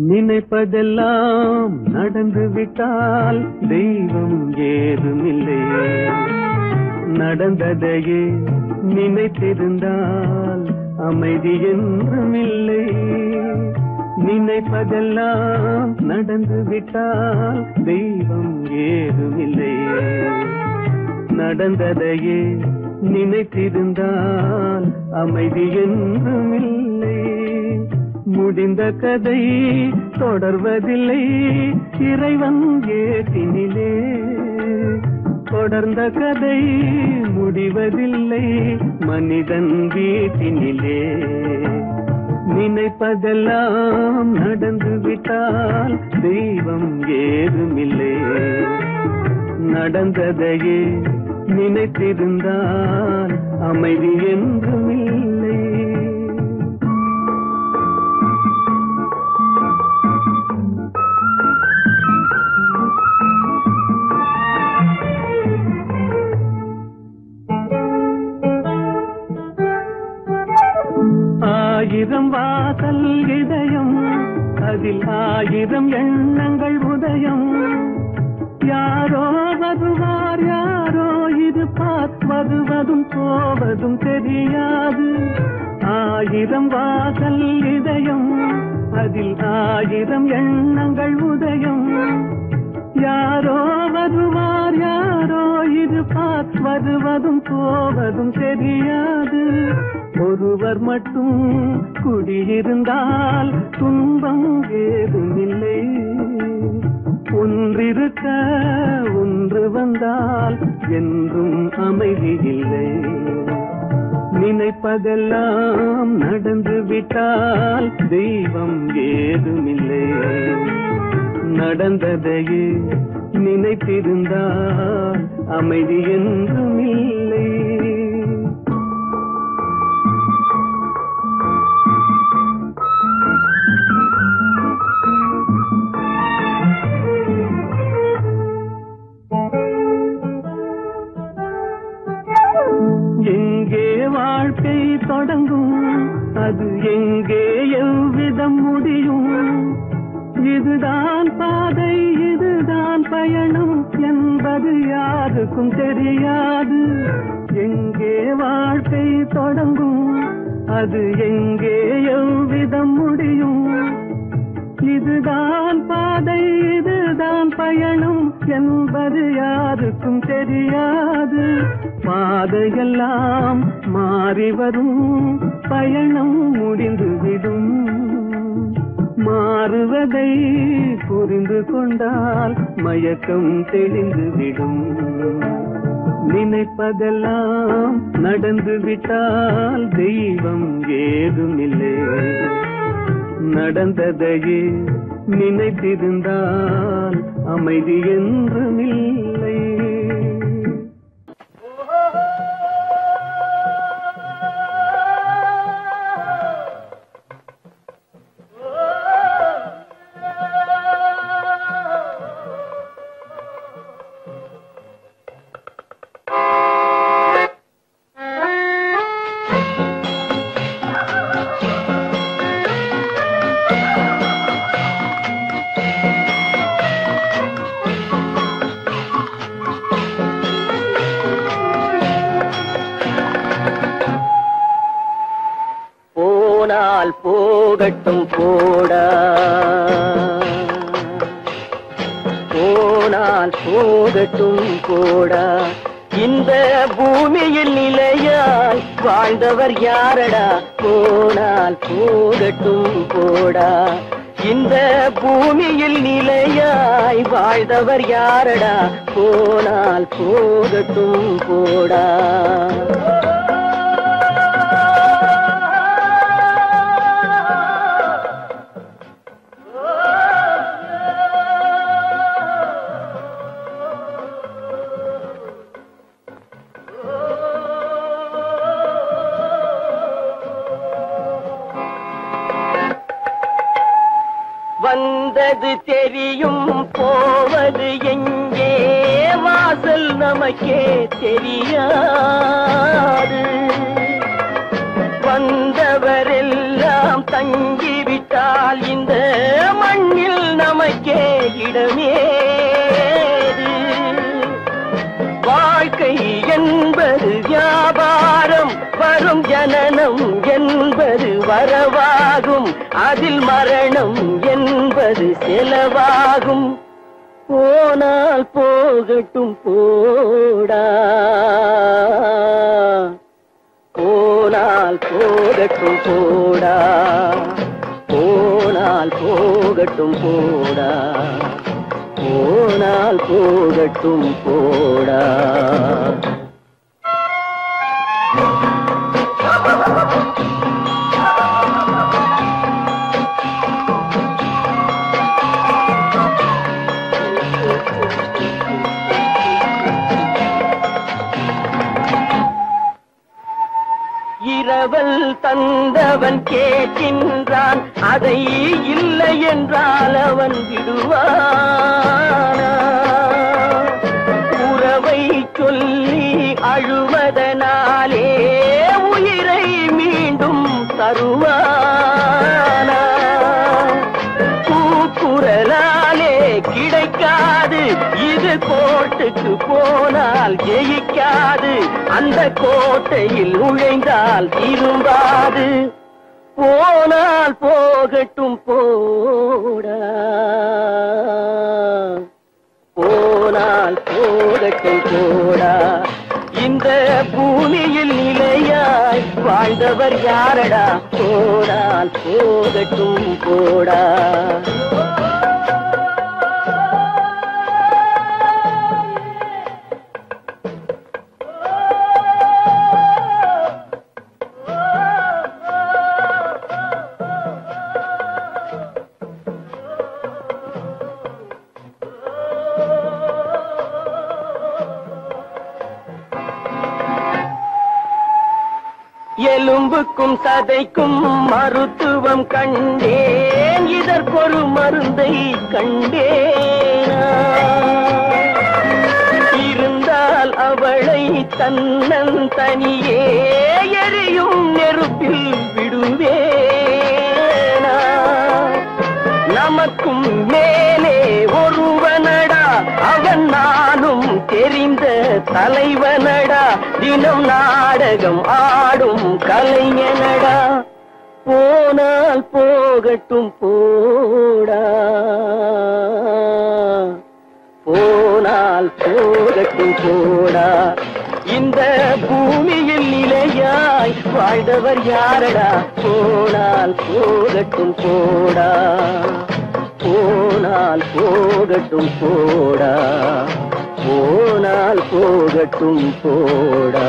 நினைப்பதெல்லாம் நடந்து விட்டால் தெய்வம் ஏதுமில்லை. நடந்ததையே நினைத்திருந்தால் அமைதி என்றும் இல்லை. நினைப்பதெல்லாம் நடந்து விட்டால் தெய்வம் ஏதுமில்லை. நடந்ததையே நினைத்திருந்தால் அமைதி என்றும் இல்லை. முடிந்த கதை தொடர்வதில்லை இறைவன் ஏட்டினிலே. தொடர்ந்த கதை முடிவதில்லை மனிதன் வீட்டினிலே. நினைப்பதெல்லாம் நடந்து விட்டால் தெய்வம் ஏதுமில்லை. நடந்ததையே நினைத்திருந்தால் அமைதி என்றும் இல்லை. ஆயிரம் வாசல் இதயம் அதில் ஆயிரம் எண்ணங்கள் உதயம். யாரோ வருவார் யாரோ இருப்பார் வருவதும் போவதும் தெரியாது. ஆயிரம் வாசல் இதயம் அதில் ஆயிரம் எண்ணங்கள் உதயம். யாரோ வருவார் யாரோ இருப்பார் வருவதும் போவதும் தெரியாது. ஒருவர் மட்டும் குடியிருந்தால் துன்பம் ஏதுமில்லை. ஒன்றிருக்க ஒன்று வந்தால் என்றும் அமைதி இல்லை. நினைப்பதெல்லாம் நடந்து விட்டால் தெய்வம் ஏதுமில்லை. நடந்ததையே நினைத்திருந்தால் அமைதி என்றும் இல்லை. எங்கே வாழ்க்கை தொடங்கும் அது எங்கே எவ்விதம் முடியும். இதுதான் பாதை இதுதான் பயணம் என்பது யாருக்கும் தெரியாது. எங்கே வாழ்க்கை தொடங்கும் அது எங்கே எவ்விதம் முடியும். இதுதான் பாதை இதுதான் பயணம் என்பது யாருக்கும் தெரியாது. பாதையெல்லாம் மாறி வரும் பயணம் முடிந்துவிடும். மாறுவதை புரிந்து கொண்டால் மயக்கம் தெளிந்துவிடும். நினைப்பதெல்லாம் நடந்து விட்டால் தெய்வம் ஏதுமில்லை. நடந்ததையே நினைத்திருந்தால் அமைதி என்றும் இல்லை. போகட்டும் போடா போனால் போகட்டும் போடா. இந்த பூமியில் நிலையால் வாழ்ந்தவர் யாரடா. போனால் போகட்டும் போடா. இந்த பூமியில் நிலையாய் வாழ்ந்தவர் யாரடா. போனால் போகட்டும் போடா. வந்தது தெரியும் போவது எங்கே வாசல் நமக்கே தெரியாது. வந்தவரெல்லாம் தங்கிவிட்டால் இந்த மண் பயமேது வாழ்க்கை என்பது வியாபாரம் வரும் ஜனனம் என்பது வரவாகும் அதில் மரணம் என்பது செலவாகும் போனால் போகட்டும் போடா போனால் போகட்டும் போடா போனால் போகட்டும் போடா போனால் போகட்டும் போடா இரவல் தந்தவன் கேட்கின்றான் அதை இல்லை என்றால் அவன் விடுவானா உறவை சொல்லி அழுவதனாலே உயிரை மீண்டும் தருவானா கூக்குரலாலே கிடைக்காது இது கோட்டுக்கு போனால் ஜெயிக்காது அந்த கோட்டையில் நுழைந்தால் திரும்பாது போனால் போகட்டும் போடா போனால் போகட்டும் போடா இந்த பூமியில் நிலையாய் வாழ்ந்தவர் யாரடா போனால் போகட்டும் போடா எலும்புக்கும் சதைக்கும் மருத்துவம் கண்டேன் இதற்கொரு மருந்தை கண்டேனா இருந்தால் அவளை தன்னன் தனியே எரியும் நெருப்பில் விடுவேனா நமக்கும் மேலே ஒருவனடா அவன் நானும் தெரிந்த தலைவனடா தினம் நாடகம் ஆடும் கலைஞனடா போனால் போகட்டும் போடா போனால் போகட்டும் போடா இந்த பூமியில் நிலையாய் வாழ்ந்தவர் யாரடா போனால் போகட்டும் போடா போனால் போகட்டும் போடா போனால் போகட்டும் போடா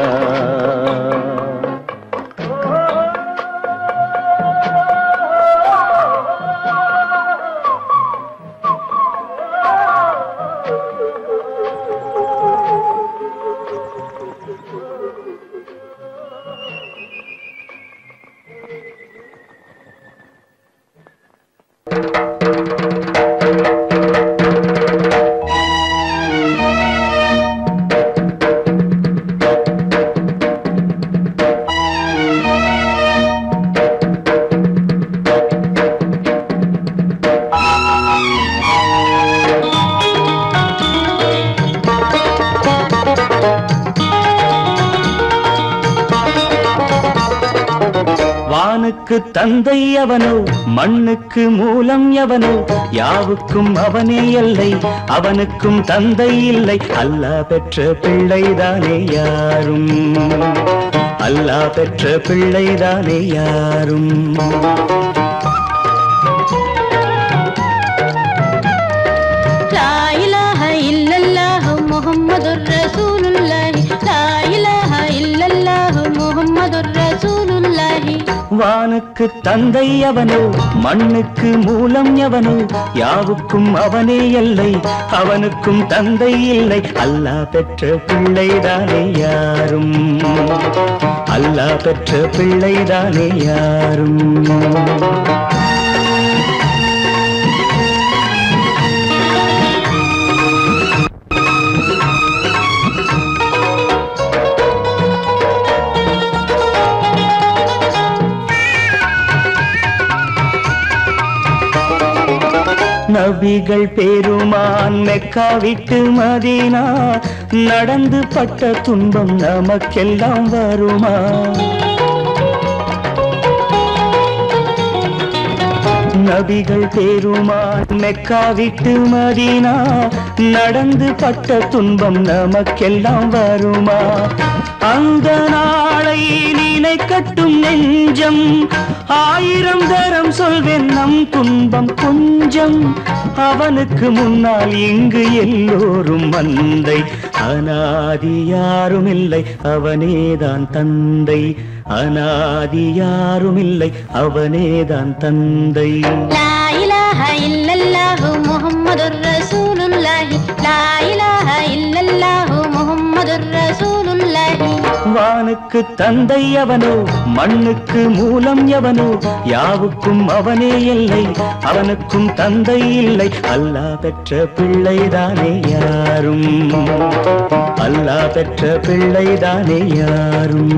வானுக்கு தந்தை அவனோ மண்ணுக்கு மூலம் எவனோ யாவுக்கும் அவனே எல்லை அவனுக்கும் தந்தை இல்லை அல்லாஹ் பெற்ற பிள்ளைதானே யாரும் அல்லாஹ் பெற்ற பிள்ளைதானே யாரும் லா இலாஹ இல்லல்லாஹு முஹம்மதுர் ரசூலுல்லாஹி லா இலாஹ இல்லல்லாஹு முஹம்மதுர் ரசூலுல்லாஹி வானுக்கு தந்தை அவனோ மண்ணுக்கு மூலம் எவனோ யாவுக்கும் அவனே எல்லை அவனுக்கும் தந்தை இல்லை அல்லாஹ் பெற்ற பிள்ளைதானே யாரும் அல்லாஹ் பெற்ற பிள்ளைதானே யாரும் நபிகள் பெருமான் மெக்கா விட்டு மதீனா நடந்து பட்ட துன்பம் நமக்கெல்லாம் வருமா? நபிகள் பெருமான் மெக்கா விட்டு மதீனா நடந்து பட்ட துன்பம் நமக்கெல்லாம் வருமா? அந்த நாளை நினைக்கட்டும் நெஞ்சம், 1000 தரம் சொல்வேன் நம் துன்பம் கொஞ்சம். அவனுக்கு முன்னால் இங்கு எல்லோரும் மந்தை, அநாதி யாரும் இல்லை அவனேதான் தந்தை. அநாதி யாரும் இல்லை அவனேதான் தந்தை. லா இலாஹ இல்லல்லாஹு முஹம்மதுர் ரசூலுல்லாஹி, லா இலாஹ இல்லல்லாஹு முஹம்மதுர் ரசூலுல்லாஹி. வானுக்கு தந்தை அவனோ, மண்ணுக்கு மூலம் எவனோ, யாவுக்கும் அவனே எல்லை, அவனுக்கும் தந்தை இல்லை. அல்லாஹ் பெற்ற பிள்ளைதானே யாரும், அல்லாஹ் பெற்ற பிள்ளைதானே யாரும்.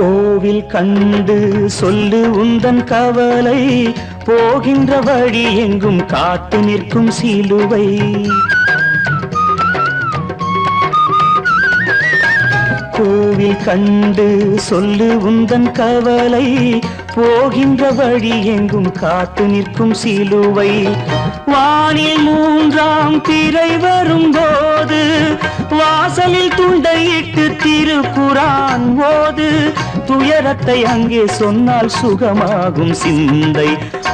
கோவில் கண்டு சொல்லு உந்தன் கவலை, போகின்ற வழி எங்கும் காத்து நிற்கும் சிலுவை. கோவில் கண்டு சொல்லு உந்தன் கவலை, போகின்ற வழி எங்கும் காத்து நிற்கும் சிலுவை. வானில் 3ஆம் பிறை வரும்போது வாசலில் துண்டையிட்டு திருக்குரான் ஓது. துயரத்தை அங்கே சொன்னால் சுகமாகும் சிந்தை.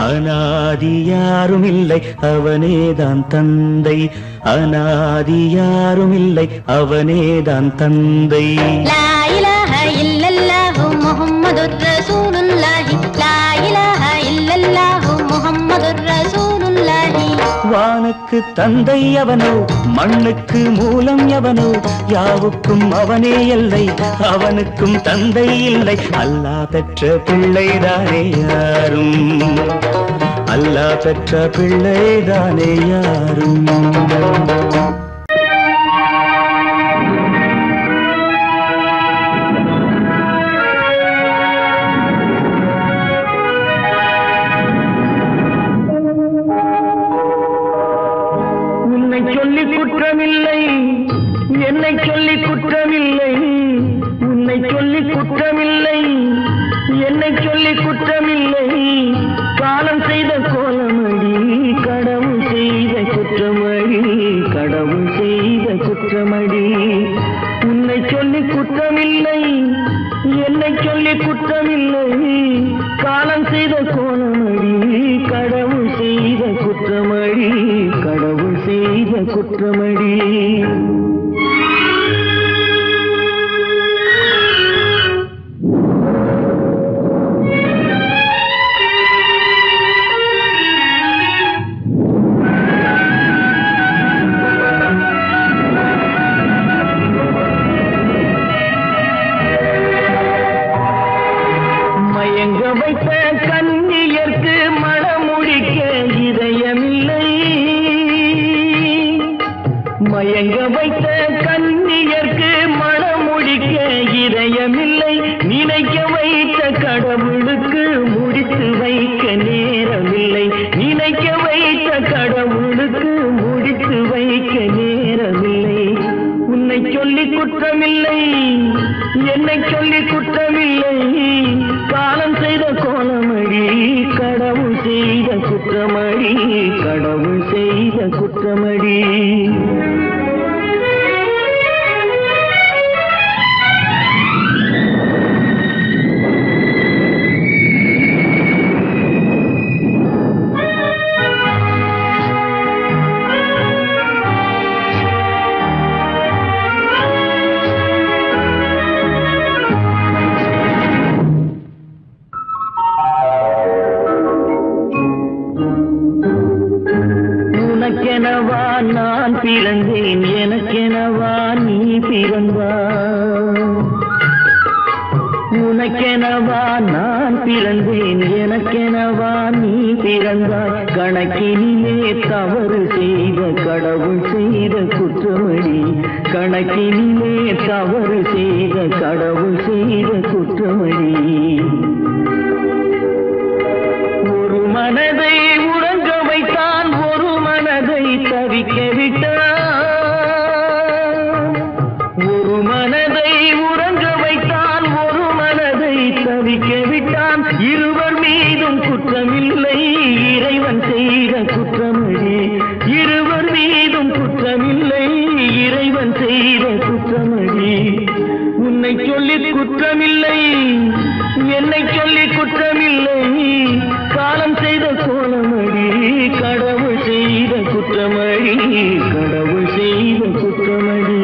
அநாதி யாரும் இல்லை அவனேதான் தந்தை, அநாதி யாரும் இல்லை அவனேதான் தந்தை. லா இலாஹ இல்லல்லாஹு முஹம்மதுர் ரசூலுல்லாஹி, லா இலாஹ இல்லல்லாஹு முஹம்மதுர் ரசூலுல்லாஹி. வானுக்கு தந்தை அவனோ, மண்ணுக்கு மூலம் எவனோ, யாவுக்கும் அவனே எல்லை, அவனுக்கும் தந்தை இல்லை. அல்லாஹ் பெற்ற பிள்ளைதானே யாரும், அல்லாஹ் பெற்ற பிள்ளைதானே யாரும். குற்றமில்லை, என்னை சொல்லி குற்றமில்லை, உன்னை சொல்லி குற்றமில்லை, என்னை சொல்லி குற்றமில்லை. காலம் செய்த கோலமடி, கடவுள் செய்த குற்றமடி, கடவுள் செய்த குற்றமடி. உன்னை சொல்லி குற்றமில்லை, என்னை சொல்லி குற்றமில்லை. காலம் செய்த கோலமடி, கடவுள் செய்த குற்றமடி, கடவுள் செய்த குற்றமடி. மயங்க வைத்த கண்ணியர்க்கு மனமுடிக்க இதயமில்லை, மயங்க வைத்த கண்ணியர்க்கு மனமுடிக்க இதயமில்லை. நினைக்க வைத்த கடவுளுக்கு முடித்து வைக்க நேரமில்லை, நினைக்க வைத்த கடவுளுக்கு முடித்து வைக்க நேரமில்லை. உன்னை சொல்லி குற்றமில்லை, என்னை சொல்லி குற்றமில்லை. காலம் செய்த கோலமடி, கடவுள் செய்த குற்றமடி, கடவுள் செய்த குற்றமடி. உனக்கெனவா நான் பிறந்தேன், எனக்கெனவா நீ பிறந்தாய். உனக்கெனவா நான் பிறந்தேன், எனக்கெனவா நீ பிறந்தாய். கணக்கினிலே தவறு செய்த கடவுள் செய்த குற்றமடி, கணக்கினிலே தவறு செய்த கடவுள் செய்த குற்றமடி. ஒரு மனதை உறங்க வைத்தான், ஒரு மனதை தவிக்க விட்டான். ஒரு மனதை உறங்க வைத்தான், ஒரு மனதை தவிக்க விட்டான். இருவர் மீதும் குற்றமில்லை, இறைவன் செய்த குற்றமடி. இருவர் மீதும் குற்றமில்லை, இறைவன் செய்த குற்றமடி. உன்னை சொல்லி குற்றமில்லை, என்னை சொல்லி குற்றமில்லை, காலம் செய்த கோலமடி. கடவுள் செய்த குற்றமடி, கடவுள் செய்த குற்றமடி.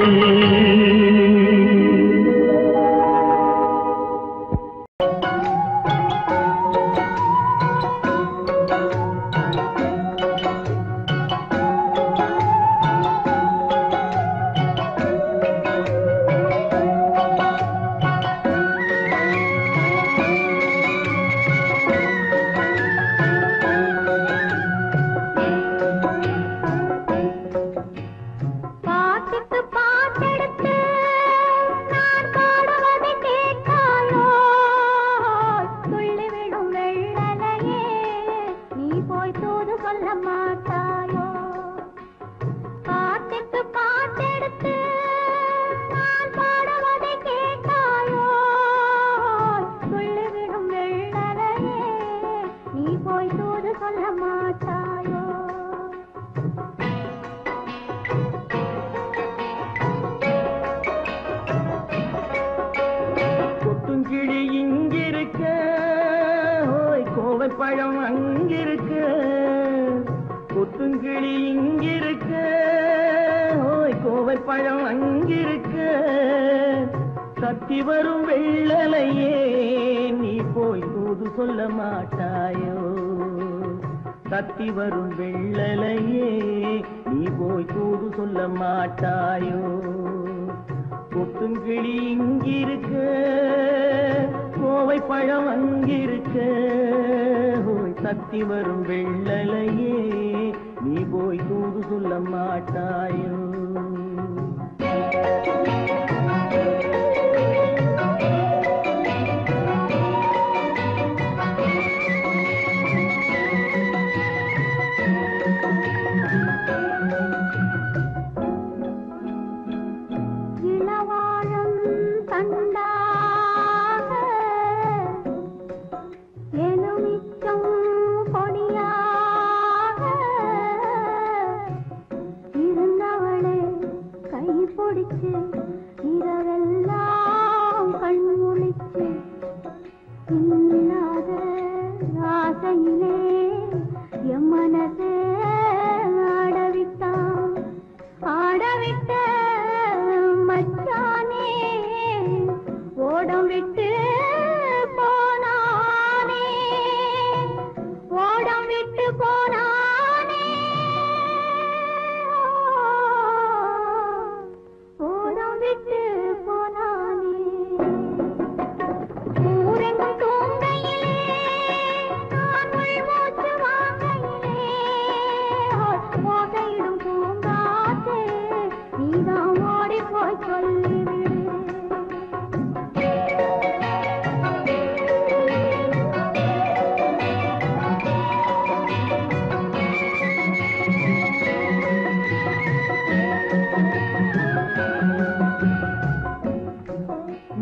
பழம் அங்கிருக்க, கொத்துங்கிளி இங்கிருக்க, ஓய் கோவை பழம் அங்கிருக்க. தத்தி வரும் வெள்ளலையே நீ போய் தூது சொல்ல மாட்டாயோ. தத்தி வரும் வெள்ளலையே நீ போய் தூது சொல்ல மாட்டாயோ. கொத்துங்கிளி இங்கிருக்க, கோவை பழம் அங்கிருக்க, ஓய் தத்தி வரும் வெள்ளலையே நீ போய் தூது சொல்ல மாட்டாயோ.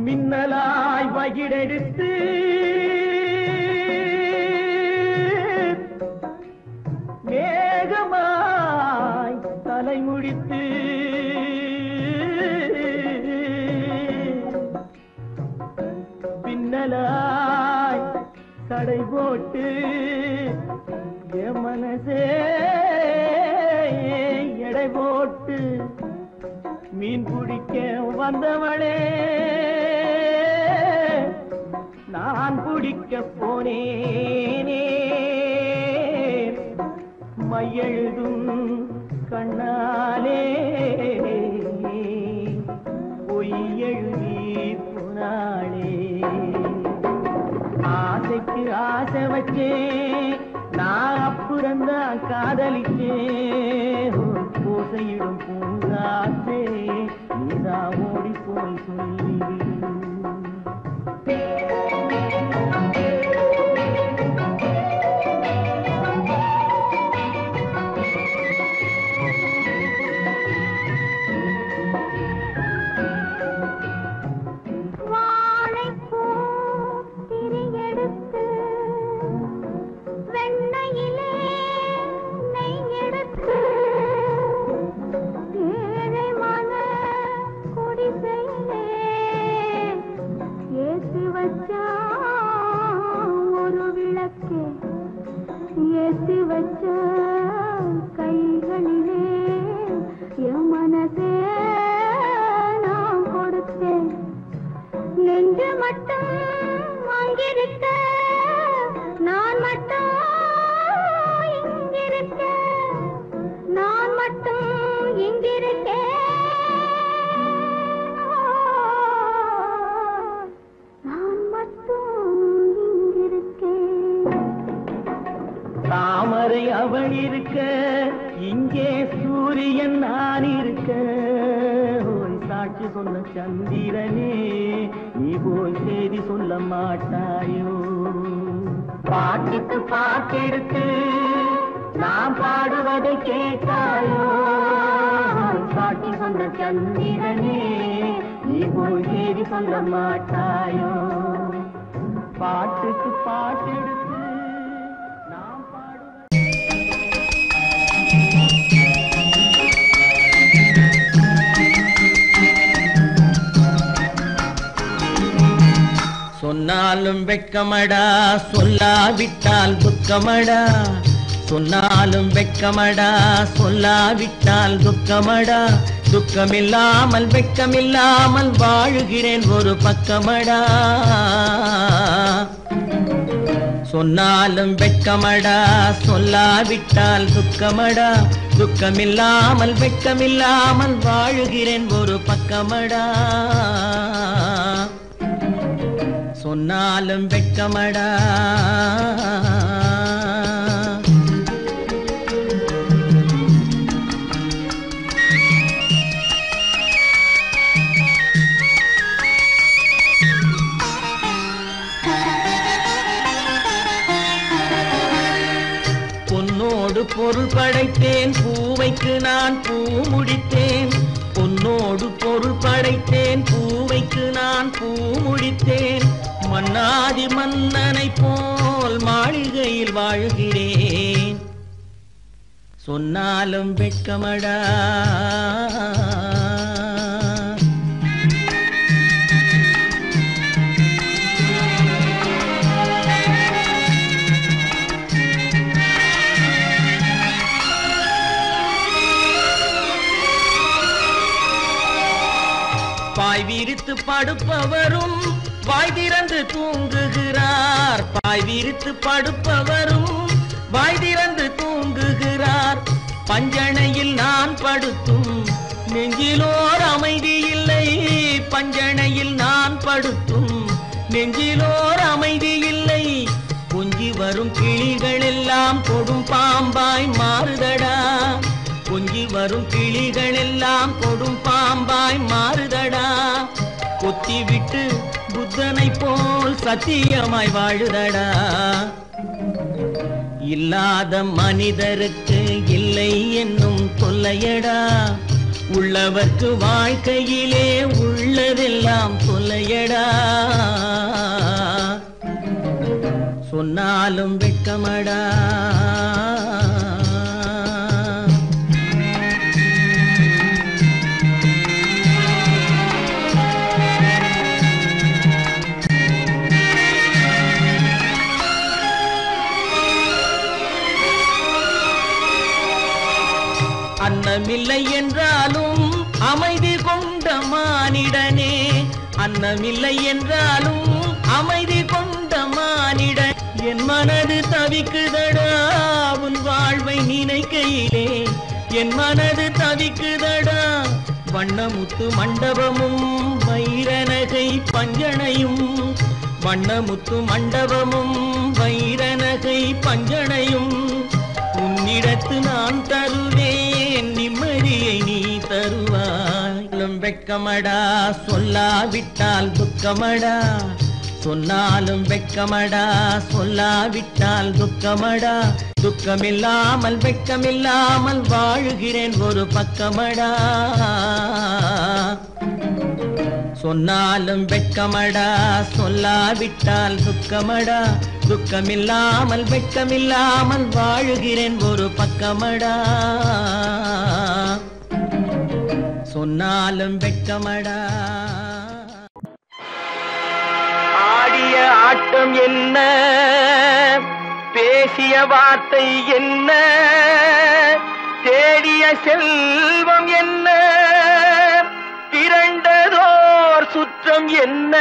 மின்னலாய் வகிடெடுத்து மேகமாய் தலைமுடித்து பின்னலாய் தடை போட்டு என் மனசே எடை போட்டு மீன் பிடிக்க வந்தவளே நான் பிடிக்க போனேனே. மையெழுதும் கண்ணாலே பொய் எழுதி போனாளே. நினைச்சேன் நான் அப்புறந்தான் காதலிச்சேன் பூசையிடும் பூங்காத்தே நீதான் ஓடி போய் சொல்லிடு தாமரை அவள் இருக்க இங்கே சூரியன் நான் இருக்க சாட்சி சொன்ன சந்திரனே நீ போய் செய்தி சொல்ல மாட்டாயோ பாட்டுக்கு பாட்டெடுத்து நான் பாடுவதை கேட்டாயோ சாட்சி சொன்ன சந்திரனே நீ போய் செய்தி சொல்ல மாட்டாயோ பாட்டுக்கு பாட்டெடுத்து சொன்னாலும் வெட்கமடா சொல்லாவிட்டால் துக்கமடா சொன்னாலும் வெட்கமடா சொல்லாவிட்டால் துக்கமடா துக்கமில்லாமல் வெட்கமில்லாமல் வாழுகிறேன் ஒரு பக்கமடா சொன்னாலும் வெட்கமடா சொல்லாவிட்டால் துக்கமடா துக்கமில்லாமல் வெட்கமில்லாமல் வாழுகிறேன் ஒரு பக்கமடா சொன்னாலும் வெட்கமடா பொன்னோடு பொருள் படைத்தேன் பூவைக்கு நான் பூ முடித்தேன் பொன்னோடு பொருள் படைத்தேன் பூவைக்கு நான் பூ முடித்தேன் மன்னாதி மன்னனை போல் மாளிகையில் வாழ்கிறேன் சொன்னாலும் வெட்கமடா பாய் விரித்து படுப்பவரும் வாய் திறந்து தூங்குகிறார் பாய் விரித்து படுப்பவரும் வாய் திறந்து தூங்குகிறார் பஞ்சணையில் நான் படுத்தும் நெஞ்சிலோர் அமைதி இல்லை பஞ்சணையில் நான் படுத்தும் நெஞ்சிலோர் அமைதி இல்லை கொஞ்சி வரும் கிளிகள் எல்லாம் கொடும் பாம்பாய் மாறுதடா கொஞ்சி வரும் கிளிகள் எல்லாம் கொடும் பாம்பாய் மாறுதடா கொத்தி விட்டு புத்தனை போல் சத்தியமாய் வாழுதடா இல்லாத மனிதருக்கு இல்லை என்னும் தொல்லையடா உள்ளவர்க்கு வாழ்க்கையிலே உள்ளதெல்லாம் தொல்லையடா சொன்னாலும் வெட்கமடா அன்னமில்லை என்றாலும் அமைதி கொண்ட மானிடனே அன்னமில்லை என்றாலும் அமைதி கொண்ட மானிடன் என் மனது தவிக்குதடா உன் வாழ்வை நினைக்கையிலே என் மனது தவிக்குதடா வண்ணமுத்து மண்டபமும் வைரநகை பஞ்சனையும் வண்ணமுத்து மண்டபமும் வைரநகை பஞ்சனையும் உன்னிடத்து நான் தருவேன், நிம்மதியை நீ தருவாய். வெட்கமடா சொல்லாவிட்டால் துக்கமடா, சொன்னாலும் வெட்கமடா சொல்லாவிட்டால் துக்கமடா. துக்கமில்லாமல் வெட்கமில்லாமல் வாழுகிறேன் ஒரு பக்கமடா. சொன்னாலும் வெட்கமடா சொல்லாவிட்டால் துக்கமடா. துக்கமில்லாமல் வெட்கமில்லாமல் வாழுகிறேன் ஒரு பக்கமடா. சொன்னாலும் வெட்கமடா. ஆடிய ஆட்டம் என்ன, பேசிய வார்த்தை என்ன, தேடிய செல்வம் என்ன, திரண்டதோர் சுற்றம் என்ன,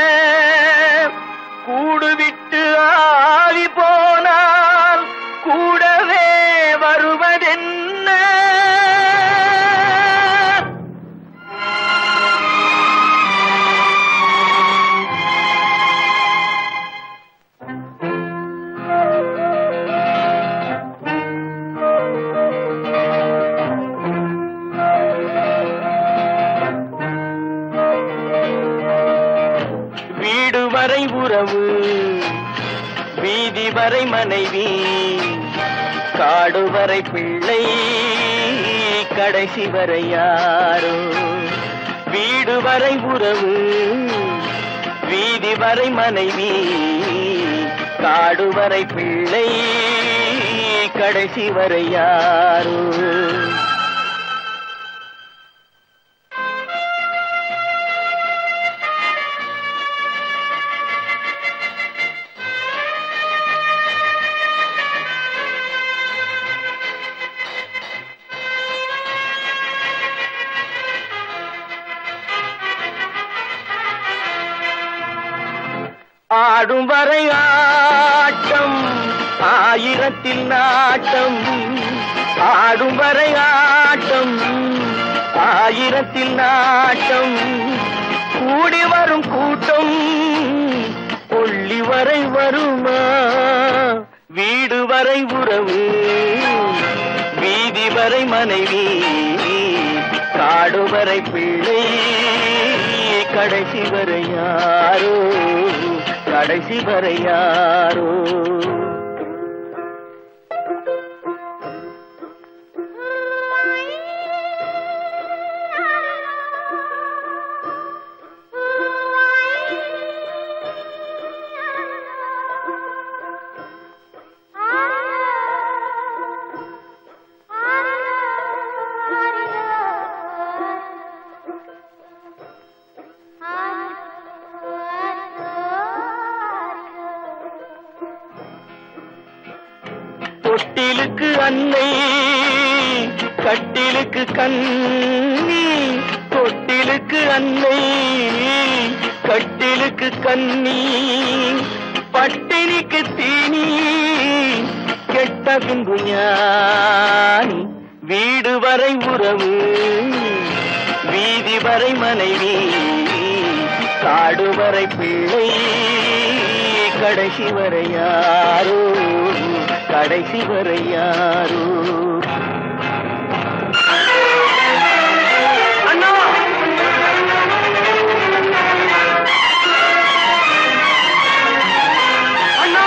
கூடுவிட்டு ஆவி போனால் கூடவே வருவதென்ன. வரை உறவு, வீதி வரை மனைவி, காடு வரை பிள்ளை, கடைசி வரை யாரோ. வீடு வரை உறவு, வீதி வரை மனைவி, காடு வரை பிள்ளை, கடைசி வரை யாரோ. ஆடும் வரை ஆட்டம், ஆயிரத்தில் நாட்டம். ஆடும் வரை ஆட்டம், ஆயிரத்தில் நாட்டம். கூடி வரும் கூட்டம் கொள்ளி வரை வருமா. வீடு வரை உறவு, வீதி வரை மனைவி, காடு வரை பிள்ளை, கடைசி வரை யாரோ, கடைசி வரை யாரோ. தொட்டிலுக்கு அன்னை, கட்டிலுக்கு கண்ணி. தொட்டிலுக்கு அன்னை, கட்டிலுக்கு கண்ணி. பட்டினிக்கு தீனி, கெட்ட பின்பு ஞானி. வீடு வரை உறவு, வீதி வரை மனைவி, காடு வரை பிள்ளை, கடைசி வரை யாரோ, கடைசி வரை யாரோ. அண்ணா அண்ணா,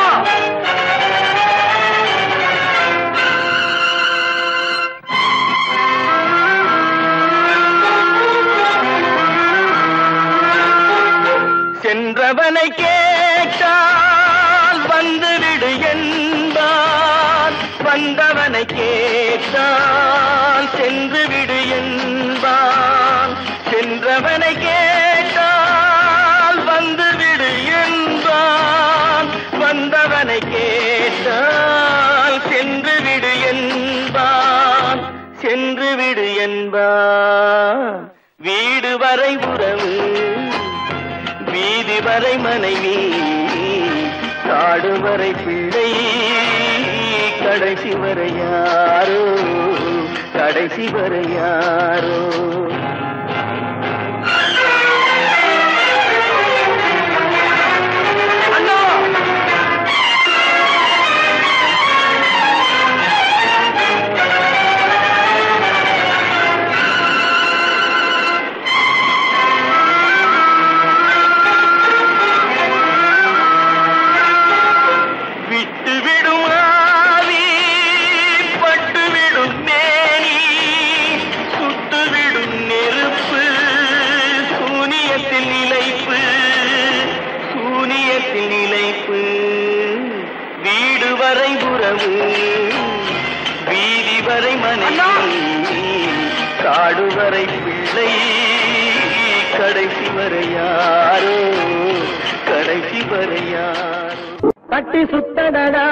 சென்றவனை கேட்டால் வந்துவிடு என்பான், வந்தவனை கேட்டால் சென்று விடு என்பான். சென்றவனை கேட்டால் வந்துவிடு என்பான், வந்தவனை கேட்டால் சென்று விடு என்பான், சென்று விடு என்பான். வீடு வரை உறவு, வீதி வரை மனைவி, காடு வரை பிள்ளை, கடைசி வரை யாரோ, கடைசி வரை யாரோ. அண்ணா கடைசி வரை யாரோ கடைசி வரை யாரோ கட்டி சுத்தடடா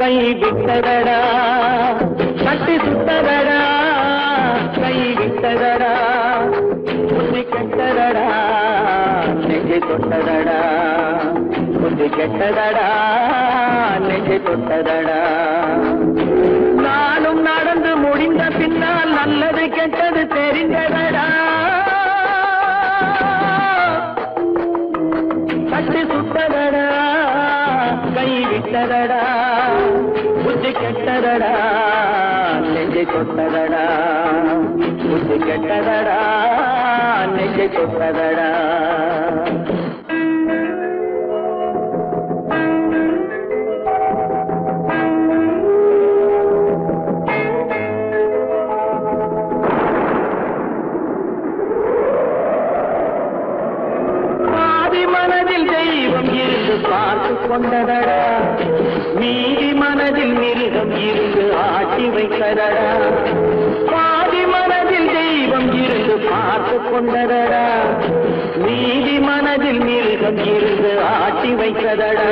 கை விட்டதடா கட்டி சுத்தடடா கை விட்டதடா புத்தி கெட்டதடா நெஞ்சை தொட்டதடா புத்தி கெட்டதடா நெஞ்சை தொட்டதடா நானும் நடந்து முடிந்த பின்னால் நல்லது கெட்டது தெரிந்ததடா கட்டி சுட்டதடா கை விட்டதடா புத்தி கெட்டதடா நெஞ்சை தொட்டதடா புத்தி கெட்டதடா நெஞ்சை தொட்டதடா பார்த்து கொண்டதடா மீதி மனதில் மிருகம் இருந்து ஆட்டி வைத்ததடா பாதி மனதில் தெய்வம் இருந்து பார்த்து கொண்டதடா மீதி மனதில் மிருகம் இருந்து ஆட்டி வைத்ததடா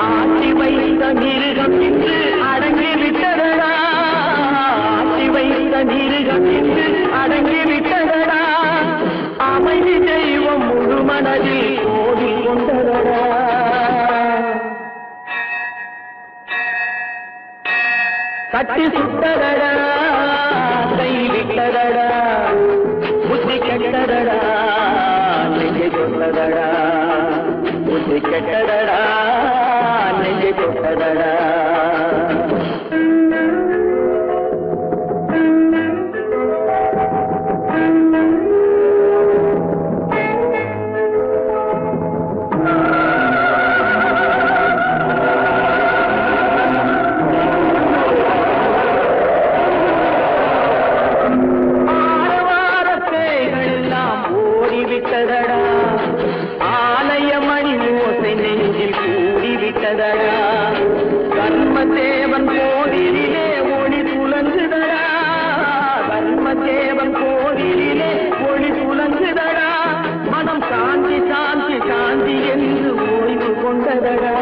ஆட்டி வைத்த மிருகம் இன்று அடங்கி விட்டதடா ஆட்டி வைத்த மிருகம் இன்று அடங்கி விட்டதடா அமைதி தெய்வம் முழு மனதில் கோடி கொண்டதடா கட்டி சுட்டதடா கை விட்டதடா புத்தி கெட்டதடா நெஞ்சை தொட்டதடா புத்தி கெட்டதடா நெஞ்சை தொட்டதடா கர்மதேவன் கோவிலிலே ஒளி துலங்குதடா கர்மதேவன் கோவிலிலே ஒளி துலங்குதடா மனம் சாந்தி சாந்தி சாந்தி என்று ஓய்வு கொண்டதடா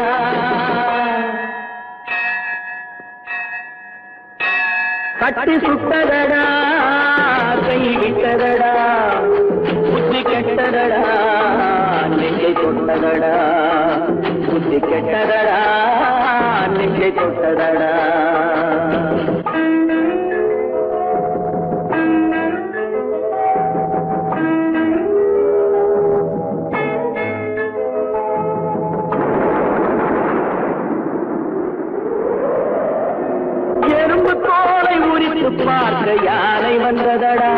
கட்டி சுட்டதடா கை விட்டதடா புத்தி கெட்டதடா நெஞ்சை தொட்டதடா புத்தி கெட்டதடா நெஞ்சை தொட்டதடா எறும்பு தோலை உரித்து பார்க்க யானை வந்ததடா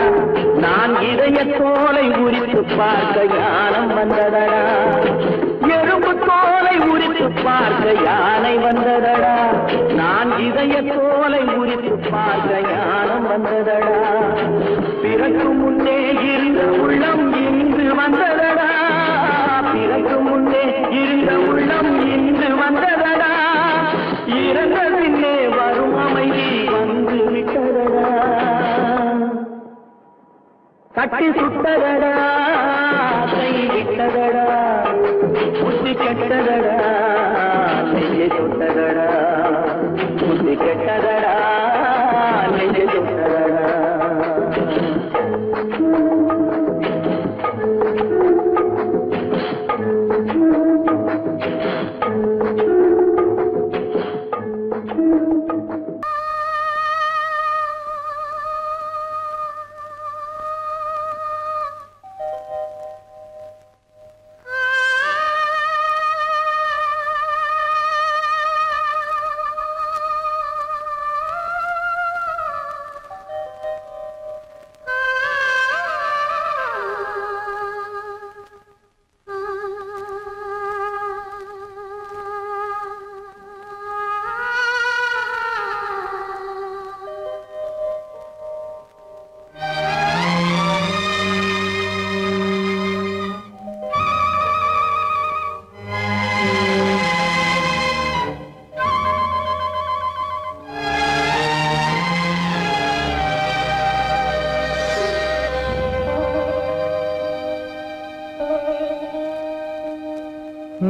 நான் இதய தோலை உரித்து பார்க்க யானம் வந்ததடா எறும்பு தோலை உரித்து பார்க்க யானை வந்ததடா நான் இதய தோலை உரித்து பார்க்க யானம் வந்ததடா பிறகு முன்னே இருந்த உள்ளம் இன்று வந்ததடா பிறகு முன்னே இருந்த உள்ளம் இன்று வந்ததடா இறந்த பின்னே வரும் அமைதி வந்து விட்டதடா கட்டி சுட்டதடா கை விட்டதடா புத்தி கெட்டதடா நெஞ்சை தொட்டதடா புத்தி கெட்டதடா நெஞ்சை தொட்டதடா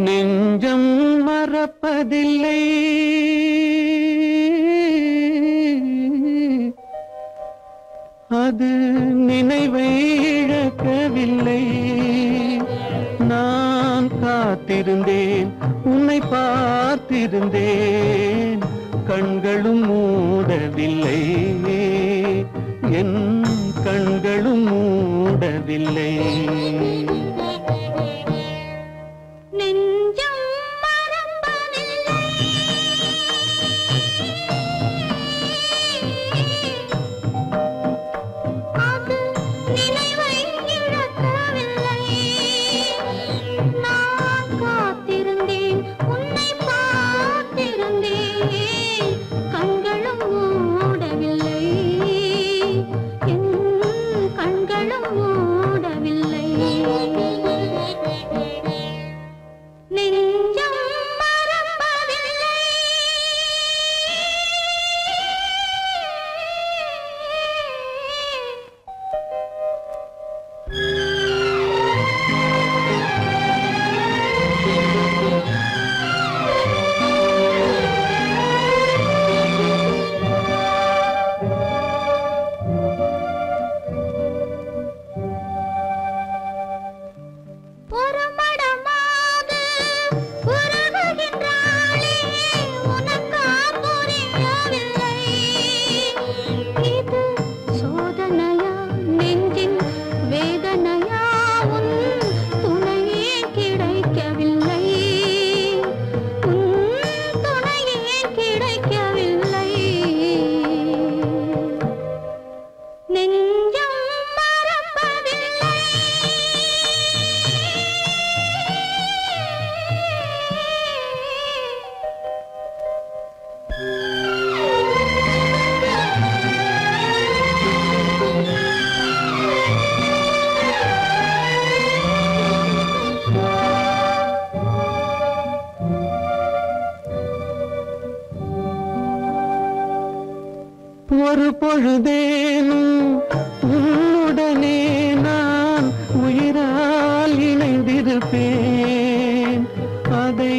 நெஞ்சம் மறப்பதில்லை அது நினைவை இழக்கவில்லை நான் காத்திருந்தேன் உன்னை பார்த்திருந்தேன் கண்களும் மூடவில்லை என் கண்களும் மூடவில்லை ஒரு பொழுதேனும் உன்னுடனே நான் உயிரால் இணைந்திருப்பேன் அதை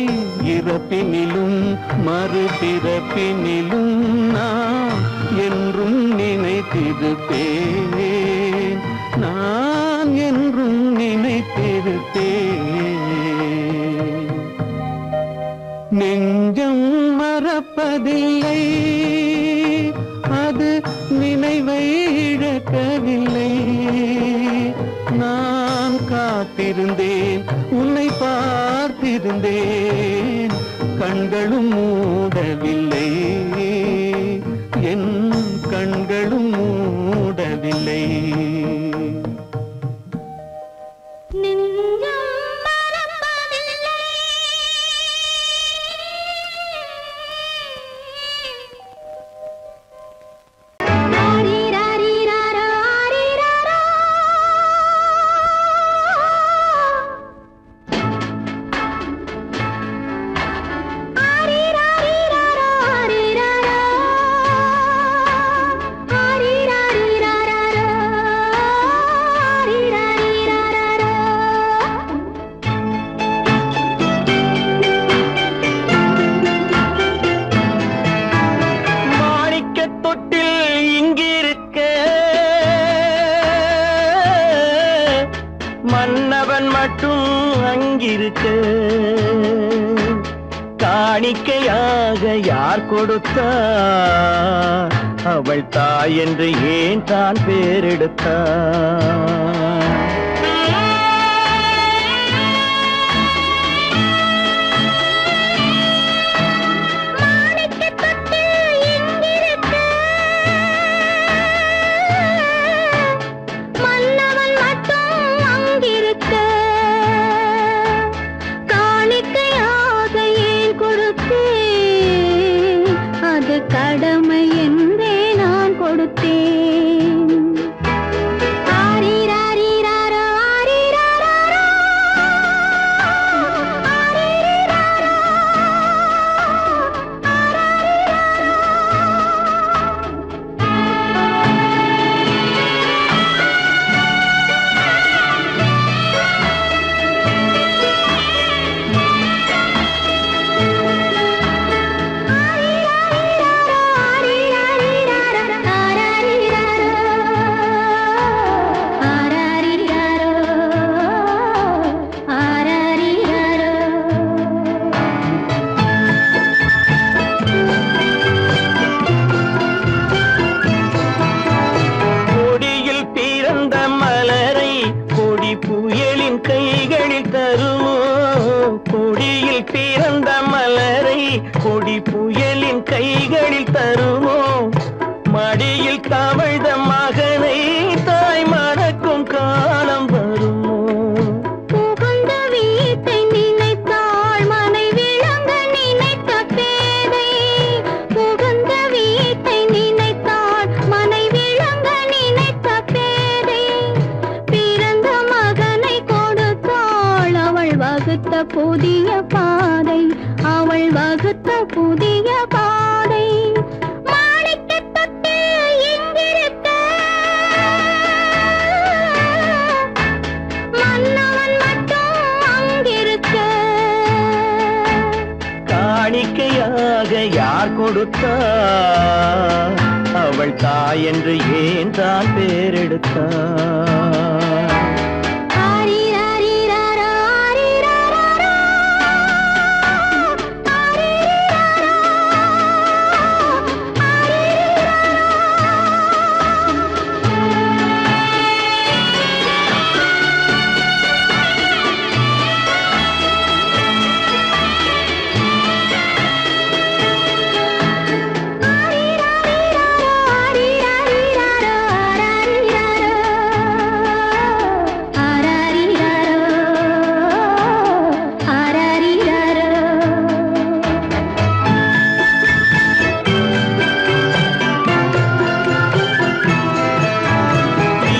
இறப்பினிலும் மறுபிறப்பினிலும் நான் என்றும் நினைத்திருப்பேன் நான் என்றும் நினைத்திருப்பேன் நெஞ்சம் மறப்பதில்லை அது நினைவை இழக்கவில்லை நான் காத்திருந்தேன் உன்னை பார்த்திருந்தேன் கண்களும் மூடவில்லை என் கண்களும் மூடவில்லை மன்னவன் மட்டும் அங்கிருக்க காணிக்கையாக யார் கொடுத்தார் அவள் தாய் என்று ஏன் தான் பேரெடுத்தார் கடமை என்றே நான் கொடுத்தேன். ஆரீராரீரா கைகளில் தருமோ மடியில் தவழ்ந்த மகனை தாய் மறக்கும் காலம் வருமோ புகுந்த வீட்டை நினைத்தாள் மனை விளங்க நினைத்த பேதை புகுந்த வீட்டை நினைத்தாள் மனை விளங்க நினைத்த பேதை பிறந்த மகனை கொடுத்தாள் அவள் வகுத்த புதிய பாதை அவள் வகுத்த புதிய பாதை மாணிக்கத் தொட்டில் இங்கிருக்க மன்னவன் மட்டும் அங்கிருக்க காணிக்கையாக யார் கொடுத்தார் அவள் தாய் என்று ஏன் தான் பேரெடுத்தார் ஆரிராரிராரா, ஆரிராராரா, ஆரிராரா,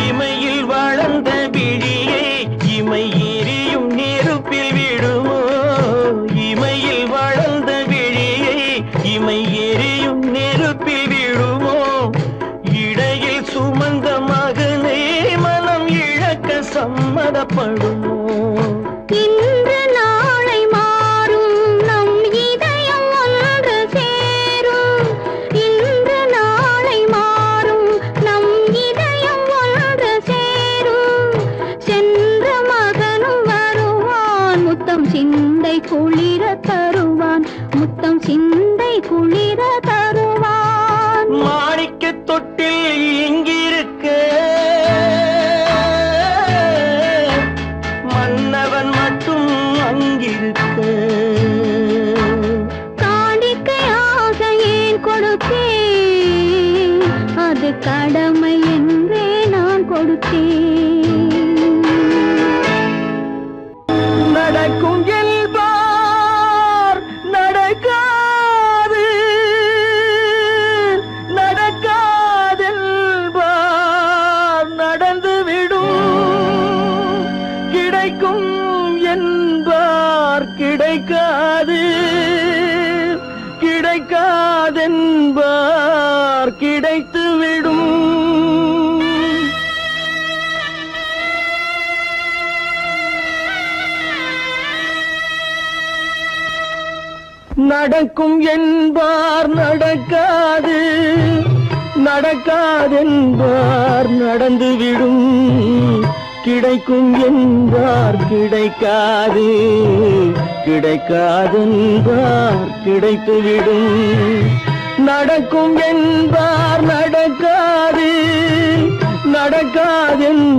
இமையில் வளர்ந்த விழியை இமை எரியும் நெருப்பில் விடுமோ இமையில் வளர்ந்த விழியை இமை எரியும் நெருப்பில் விடுமோ இடையில் சுமந்த மகனை மனம் இழக்க சம்மதப்படுமோ இன்று நாளை மாறும் நம் இதயம் ஒன்று சேரும் இன்று நாளை மாறும் நம் இதயம் ஒன்று சேரும் சென்ற மகனும் வருவான் முத்தம் சிந்தை குளிர தருவான் முத்தம் சிந்தை குளிர தருவான் மாணிக்க தொட்டில் இங்கிருக்க மன்னவன் மட்டும் அங்கிருக்க காணிக்கையாக ஏன் கொடுத்தேன் அது கடமை என்றே நான் கொடுத்தேன் நடக்கும் என்பார் நடக்காது நடக்காதென்பார் நடந்துவிடும் கிடைக்கும் என்பார் கிடைக்காது கிடைக்காதென்பார் கிடைத்துவிடும் நடக்கும் என்பார் நடக்காது நடக்காதென்பார் நடந்துவிடும் கிடைக்கும் என்பார் கிடைக்காது கிடைக்காதென்பார் கிடைத்துவிடும் நடக்கும் என்பார் நடக்காது நடக்காதென்பார்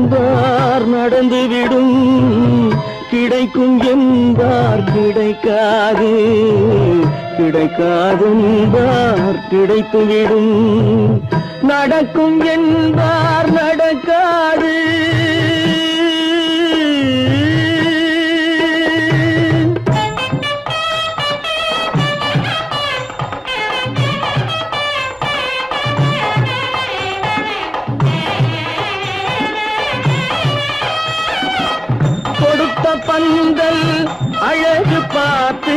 நடந்துவிடும் கிடைக்கும் என்பார் கிடைக்காது கிடைக்காதென்பார் கிடைத்துவிடும் நடக்கும் என்பார் நடக்காது கொடுத்த பந்தல் அழகு பார்த்து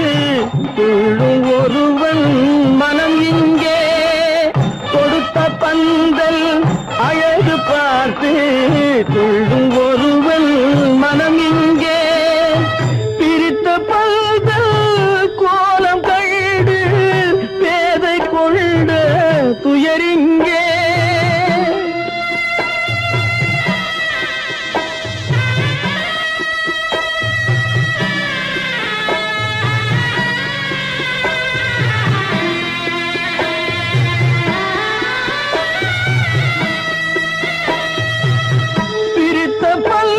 துள்ளும் ஒருவன் மனம் இங்கே கொடுத்த பந்தல் அழகு பார்த்து துள்ளும் ஒருவன் மனம் இங்கே பிரித்த பந்தல் கோலம் கண்டு பேதை கொண்ட துயரிங்கே பிரித்த பல்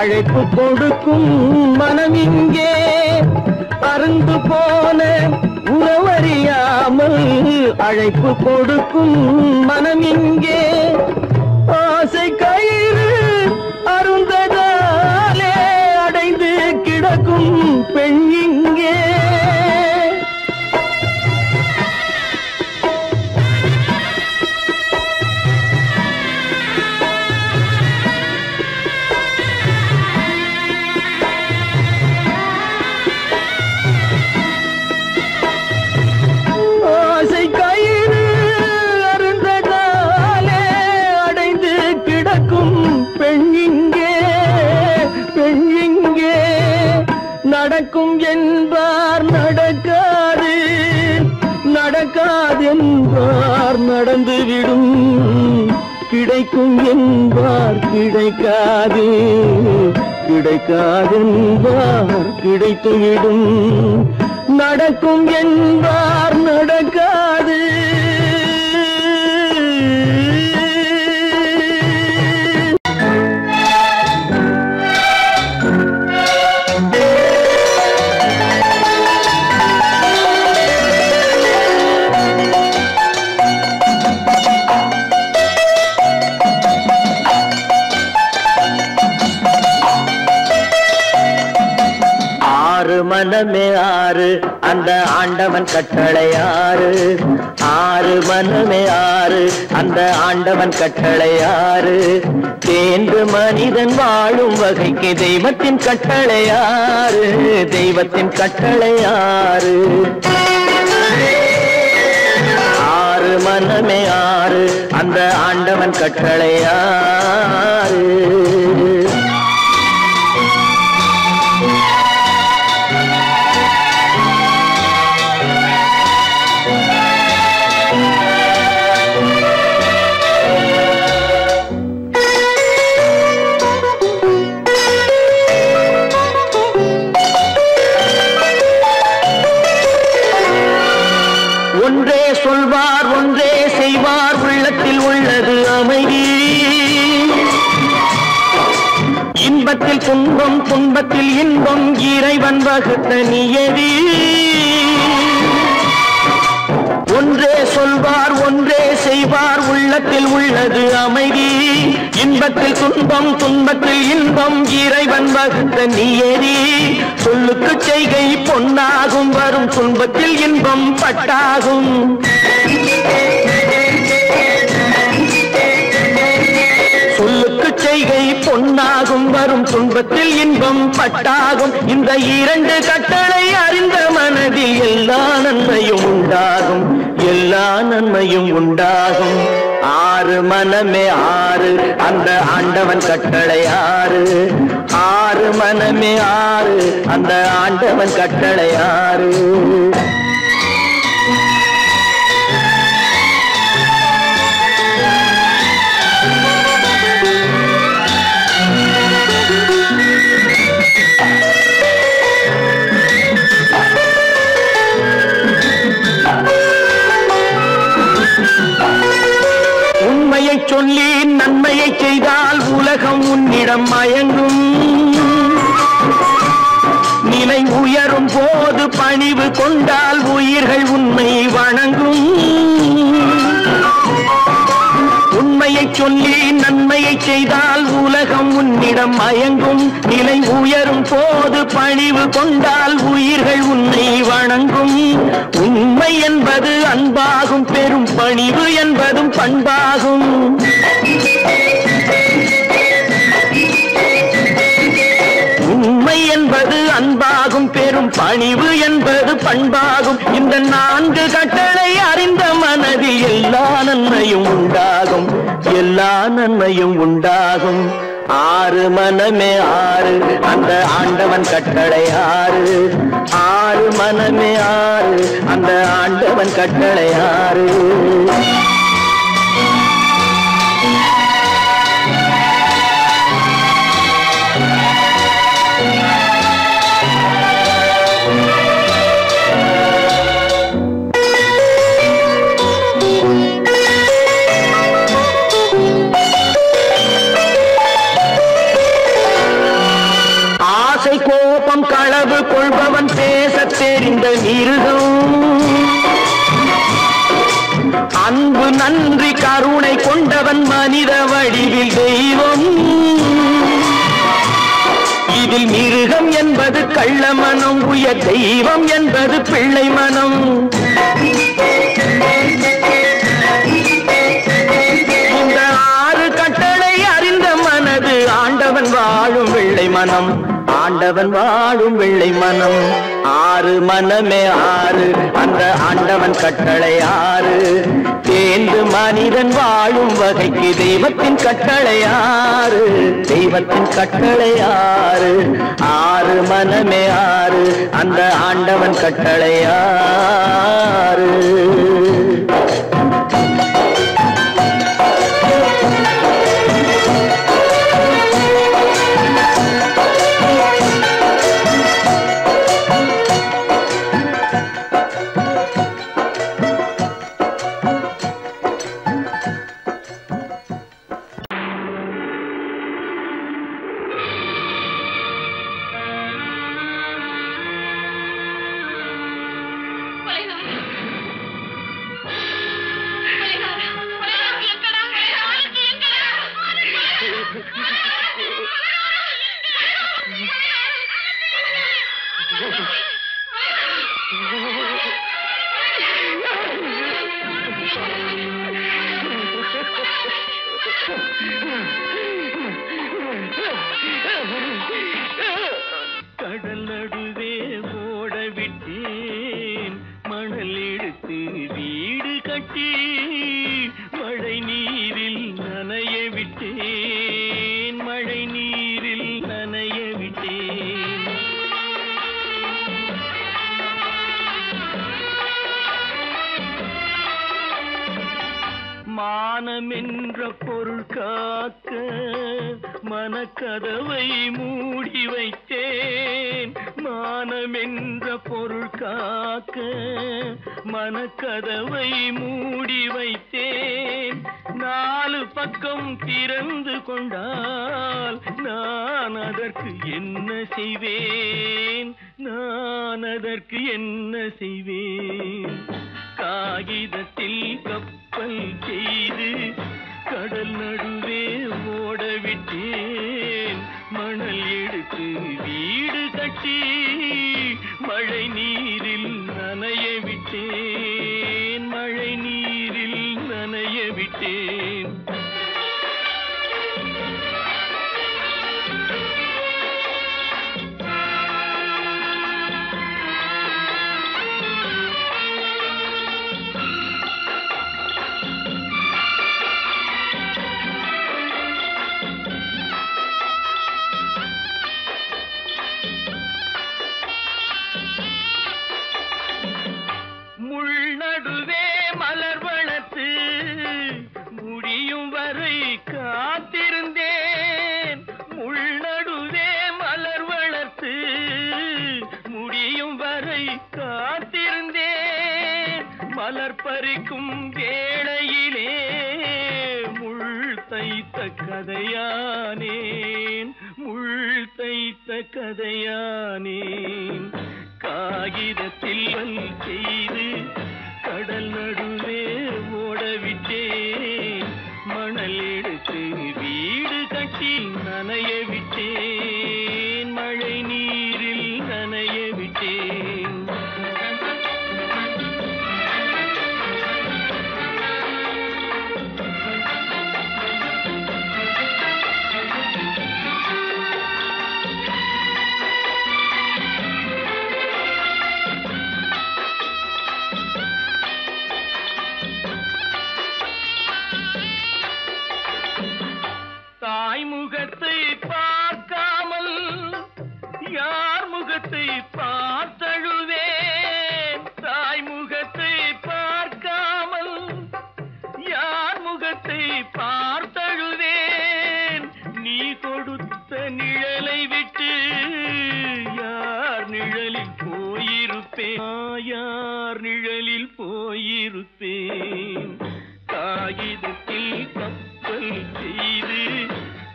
அழைப்பு கொடுக்கும் மனம் இங்கே அருந்து போன உறவறியாமல் அழைப்பு கொடுக்கும் மனம் இங்கே ஆசை கயிறு அருந்ததாலே அடைந்து கிடக்கும் பெண் இங்கே ஆசை கயிறு அருந்ததாலே அடைந்து கிடக்கும் பெண் இங்கே நடக்கும் என்பார் நடக்காது நடக்காதென்பார் நடந்துவிடும் கிடைக்கும் என்பார் கிடைக்காது கிடைக்காதென்பார் கிடைத்துவிடும் நடக்கும் என்பார் நடக்காது மனமே ஆறு அந்த ஆண்டவன் கட்டளை ஆறு ஆறு மனமே ஆறு அந்த ஆண்டவன் கட்டளை ஆறு தேர்ந்து மனிதன் வாழும் வகைக்கு தெய்வத்தின் கட்டளை ஆறு தெய்வத்தின் கட்டளை ஆறு ஆறு மனமே ஆறு அந்த ஆண்டவன் கட்டளை ஆறு ஒன்றே சொல்வார் ஒன்றே செய்வார் உள்ளத்தில் உள்ளது அமைதி இன்பத்தில் துன்பம் துன்பத்தில் இன்பம் இறைவன் வகுத்த நியதி ஒன்றே சொல்வார் ஒன்றே செய்வார் உள்ளத்தில் உள்ளது அமைதி இன்பத்தில் துன்பம் துன்பத்தில் இன்பம் இறைவன் வகுத்த நியதி சொல்லுக்கு செய்கை பொன்னாகும் வரும் துன்பத்தில் இன்பம் பட்டாகும் சொல்லுக்கு செய்கை பொன்னாகும் வரும் துன்பத்தில் இன்பம் பட்டாகும் இந்த இரண்டு கட்டளை அறிந்த மனதில் எல்லா நன்மையும் உண்டாகும் எல்லா நன்மையும் உண்டாகும் ஆறு மனமே ஆறு அந்த ஆண்டவன் கட்டளை ஆறு ஆறு மனமே ஆறு அந்த ஆண்டவன் கட்டளை ஆறு உண்மையை சொல்லி நன்மையை செய்தால் உலகம் உன்னிடம் மயங்கும் நிலை உயரும் போது பணிவு கொண்டால் உயிர்கள் உன்னை வணங்கும் உண்மையை சொல்லி நன்மையை செய்தால் உலகம் உன்னிடம் மயங்கும் நிலை உயரும் போது பணிவு கொண்டால் உயிர்கள் உன்னை வணங்கும் உண்மை என்பது அன்பாகும் பெரும் பணிவு என்பதும் பண்பாகும் உண்மை என்பது அன்பாகும் பெரும் பணிவு என்பது பண்பாகும் இந்த நான்கு கட்டளை அறிந்த மனதில் எல்லா நன்மையும் உண்டாகும் எல்லா நன்மையும் உண்டாகும் ஆறு மனமே ஆறு அந்த ஆண்டவன் கட்டளை ஆறு ஆறு மனமே ஆறு அந்த ஆண்டவன் கட்டளை ஆறு நன்றி கருணை கொண்டவன் மனித வடிவில் தெய்வம். இதில் மிருகம் என்பது கள்ள மனம், உயர் தெய்வம் என்பது பிள்ளை மனம். இந்த 6 கட்டளை அறிந்த மனது ஆண்டவன் வாழும் வெள்ளை மனம், ஆண்டவன் வாழும் வெள்ளை மனம். 6 மனமே 6, அந்த ஆண்டவன் கட்டளை 6. தேர்ந்து மனிதன் வாழும் வகைக்கு தெய்வத்தின் கட்டளை 6, தெய்வத்தின் கட்டளை 6. 6 மனமே 6, அந்த ஆண்டவன் கட்டளை 6. கடல் நடுவே ஓட விட்டேன், மணல் எடுத்து வீடு கட்டி மழை நீரில் நனைய விட்டேன், மழை நீரில் நனைய விட்டேன். மானம் என்ற பொருள் காக்க மனக்கதவை மூடி வைத்தேன், மானம் என்ற பொருள் காக்க மனக்கதவை மூடி வைத்தேன். 4 பக்கம் திறந்து கொண்டால் நான் அதற்கு என்ன செய்வேன், நான் அதற்கு என்ன செய்வேன். காகிதத்தில் கப்பல் செய்து கடல் நடுவே ஓட விட்டேன், மணல் எடுத்து வீடு கட்டி மழை நீரில் நனைய விட்டேன், மழை நீரில் நனைய விட்டேன். முள்நடுவே மலர் வளர்த்து முடியும் வரை காத்திருந்தேன், முள்நடுவே மலர் வளர்த்து முடியும் வரை காத்திருந்தேன். மலர் பறிக்கும் வேளையிலே முள் தைத்த கதையானேன், முள் தைத்த கதையானேன். காகிதத்தில் செய்து கடல் நடுவே ஓடவிட்டேன், மணல் எடுத்து வீடு கட்டி நனைய விட்டேன், மழை நீரில் நனைய விட்டேன். தாய் முகத்தை பார்க்காமல் யார் முகத்தை பார்த்தழுவேன், தாய் முகத்தை பார்க்காமல் யார் முகத்தை பார்த்தழுவேன். நீ கொடுத்த நிழலை விட்டு யார் நிழலில் போயிருப்பேன், யார் நிழலில் போயிருப்பேன். காகிதத்தில் கப்பல் செய்து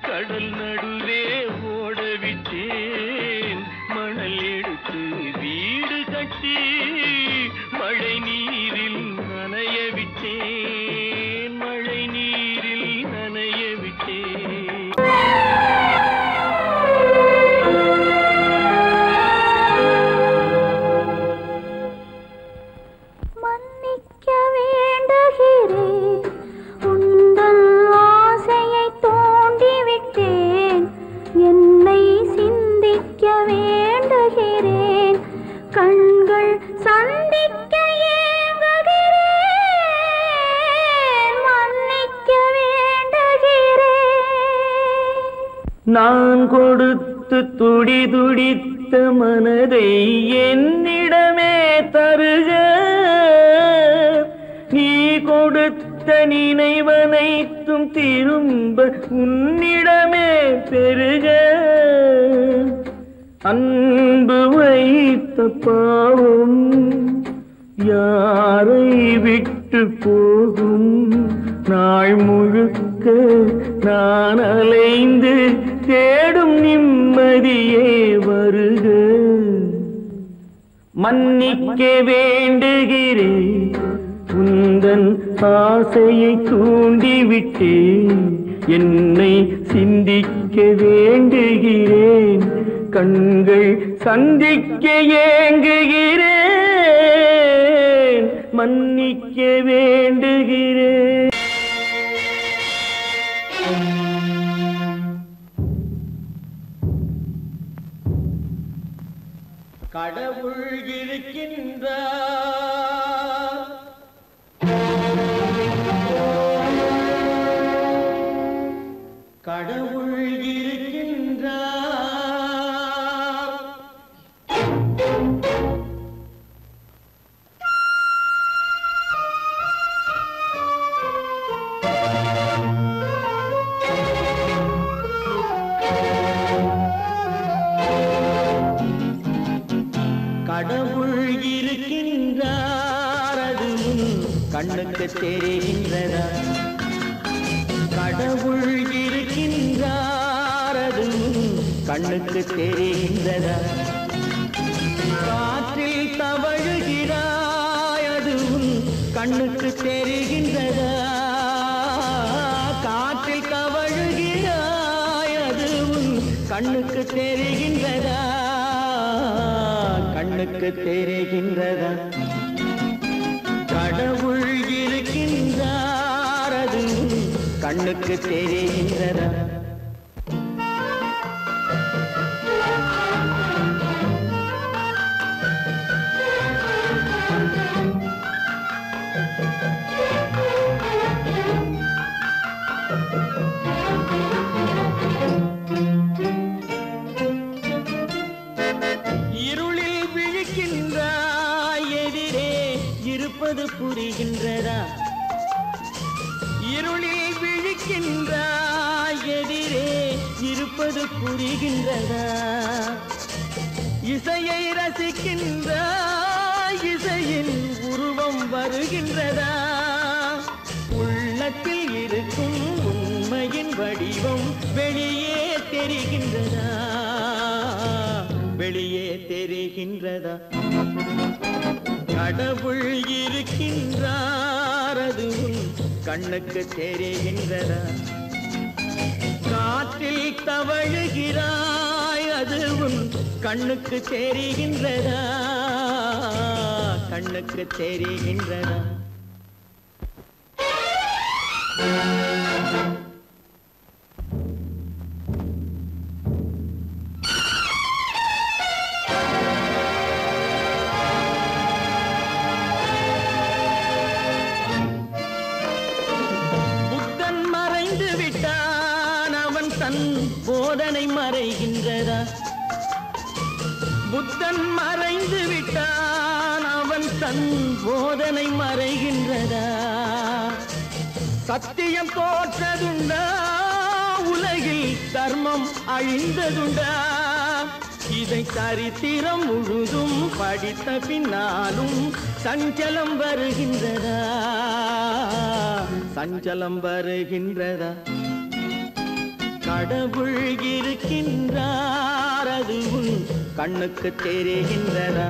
கடல் நடுவே ஓடவிட்டேன், மணல் எடுத்து வீடு கட்டி மழை நீரில் நனைய விட்டேன், நான் கொடுத்து துடி துடித்த மனதை என்னிடமே தருக, நீ கொடுத்த நினைவனைத்தும் திரும்ப உன்னிடமே பெருக. அன்பு வைத்த பாவம் யாரை விட்டு போகும், நாள் முழுக்க நான் அலைந்து தேடும் நிம்மதியே வருக. மன்னிக்க வேண்டுகிறேன், உந்தன் ஆசையை தூண்டிவிட்டேன், என்னை சிந்திக்க வேண்டுகிறேன், கண்கள் சந்திக்க ஏங்குகிறேன், மன்னிக்க வேண்டுகிறேன். கடவுள் இருக்கின்றார், கடவுள் இருக்கின்றார். கடவுள் இருக்கின்றார், அது கண்ணுக்கு தெரிகின்றதா? கடவுள் இருக்கின்றார், அது கண்ணுக்கு தெரிகின்றதா? காற்றில் தவழுகிறாய், அது கண்ணுக்கு தெரிகின்றதா? காற்றில் தவழுகிறாய், அது கண்ணுக்கு தெரிகின்றதா? கண்ணுக்கு தெரிகின்றதா? கடவுள் இருக்கின்றார், அது கண்ணுக்கு தெரிகின்றதா? இருளில் விழிக்கின்றாய், எதிரே இருப்பது புரிகின்றதா? இருளில் விழிக்கின்றாய், எதிரே இருப்பது புரிகின்றதா? இசையை ரசிக்கின்றாய், இசையின் உருவம் வருகின்றதா? உள்ளத்தில் இருக்கும் உண்மையின் வடிவம் வெளியே தெரிகின்றதா? வெளியே தெரிகின்றதா? கடவுள் இருக்கின்றார், அது கண்ணுக்கு தெரிகின்றதா? காற்றில் தவழுகிறாய், அது கண்ணுக்கு தெரிகின்றதா? கண்ணுக்கு தெரிகின்றதா? புத்தன் மறைந்து விட்டான், அவன் தன் போதனை மறைகின்றதா? புத்தன் மறைந்து விட்டான், அவன் தன் போதனை மறைகின்றதா? சத்தியம் தோற்றதுண்டா? உலகில் தர்மம் அழிந்ததுண்டா? இதை சரித்திரம் முழுதும் படித்த பின்னாலும் சஞ்சலம் வருகின்றதா? சஞ்சலம் வருகின்றதா? கடவுள் இருக்கின்றார், அது கண்ணுக்கு தெரிகின்றதா?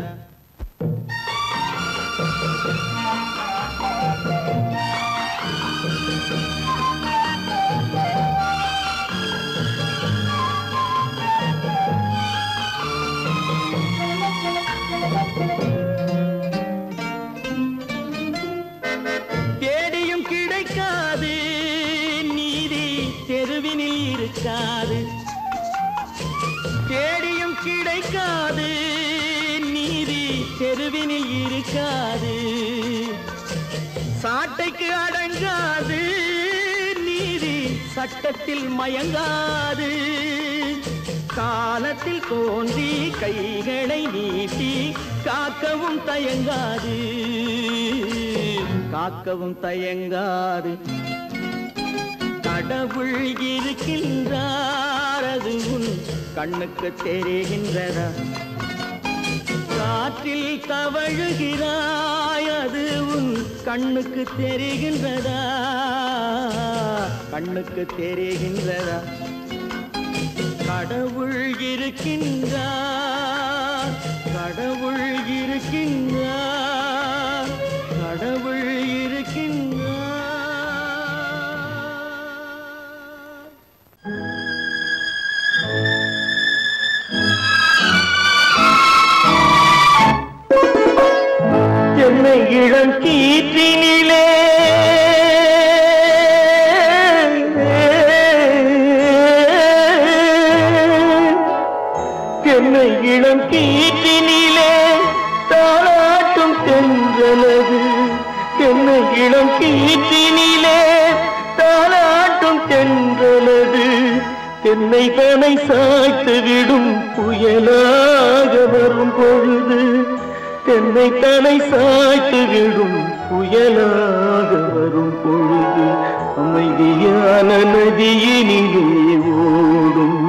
தேடியும் கிடைக்காது நீதி, தெருவினில் இருக்காது. தேடியும் கிடைக்காது நீதி, தெருவினில் இருக்காது. சாட்டைக்கு அடங்காது நீதி, சட்டத்தில் மயங்காது காலத்தில் தோன்றி கைகளை நீட்டி காக்கவும் தயங்காது காக்கவும் தயங்காது கடவுள் இருக்கின்றார் அது உன் கண்ணுக்கு தெரிகின்றதா காற்றில் தவழுகிறாய் அது உன் கண்ணுக்கு தெரிகின்றதா கண்ணுக்கு தெரிகின்றதா கடவுள் இருக்கின்றார் கடவுள் இருக்கின்றார் கடவுள் இருக்கின்றார் என்னை இளம் கீற்றினிலே என்னை இளம் கீற்றினிலே தாளாட்டும் தென்றலது என்னை இளம் கீற்றினிலே தாளாட்டும் தென்றலது என்னை தனை சாய்த்து விடும் புயலாக வரும் பொழுது என்னை தலை சாய்த்து விடும் புயலாக வரும் பொழுது அமைதியான நதியினிலே ஓடும்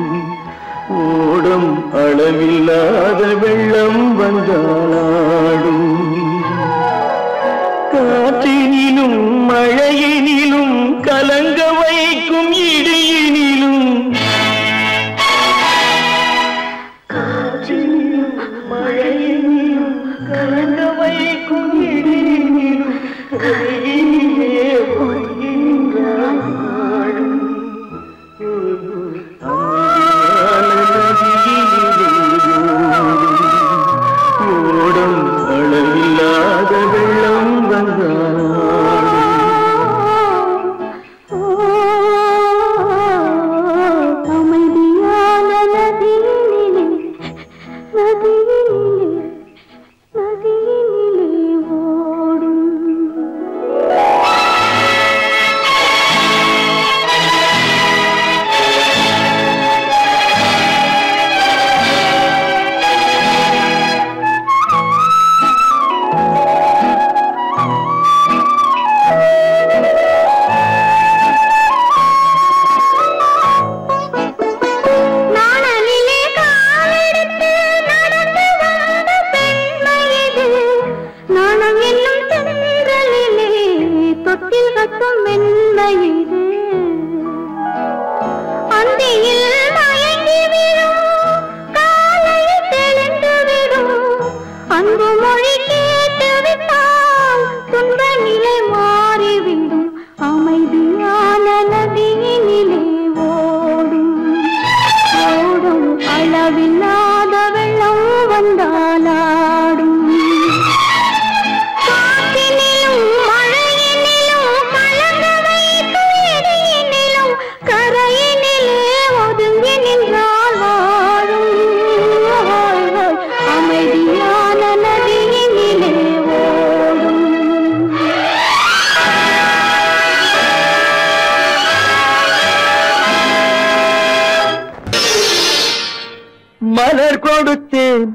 ஓடும் அளவில்லாத வெள்ளம் வந்தாடும் காற்றினிலும் மழையினிலும் கலங்க வைக்கும் இடியினிலும் காற்றினிலும் மழையினிலும் கலங்க வைக்கும் இடியினிலும் கையினிலே ஒழுகின்றான் ஓடும் அளவில்லாத வெள்ளம் அமைதியான நதியினிலே ஓடும் அளவில்லாத வெள்ளம் வந்தாலாடும் காற்றினிலும் மழையினிலும் கலங்க வைக்கும் இடியினிலும் கரையினிலே ஒதுங்கி நின்றால் வாழும் அமைதியான நதியினிலே ஓடும் மலர் கொடுத்தேன்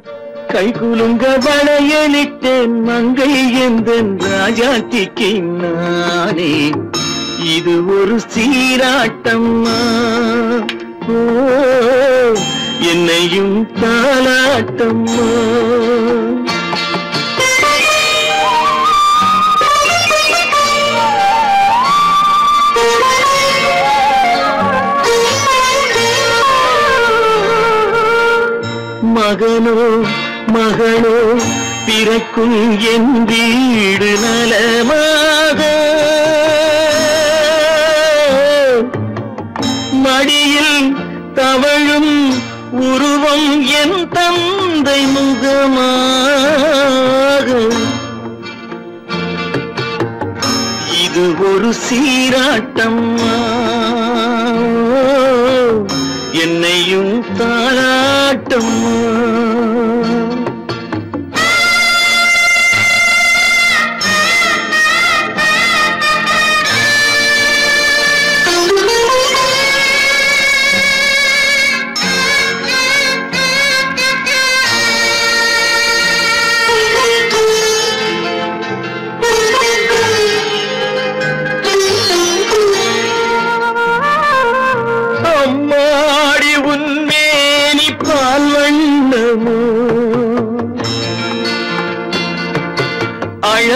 கை குலுங்க வளையலிட்டேன் மங்கை எந்தன் ராஜாத்திக்கு நானே இது ஒரு சீராட்டம்மா ஓ என்னையும் தாலாட்டம்மா மகனோ மகளோ பிறக்கும் என் வீடு நலமாக மடியில் தவழும் உருவம் என் தந்தை முகமாக இது ஒரு சீராட்டம்மா என்னையும் தாளாட்டம்மா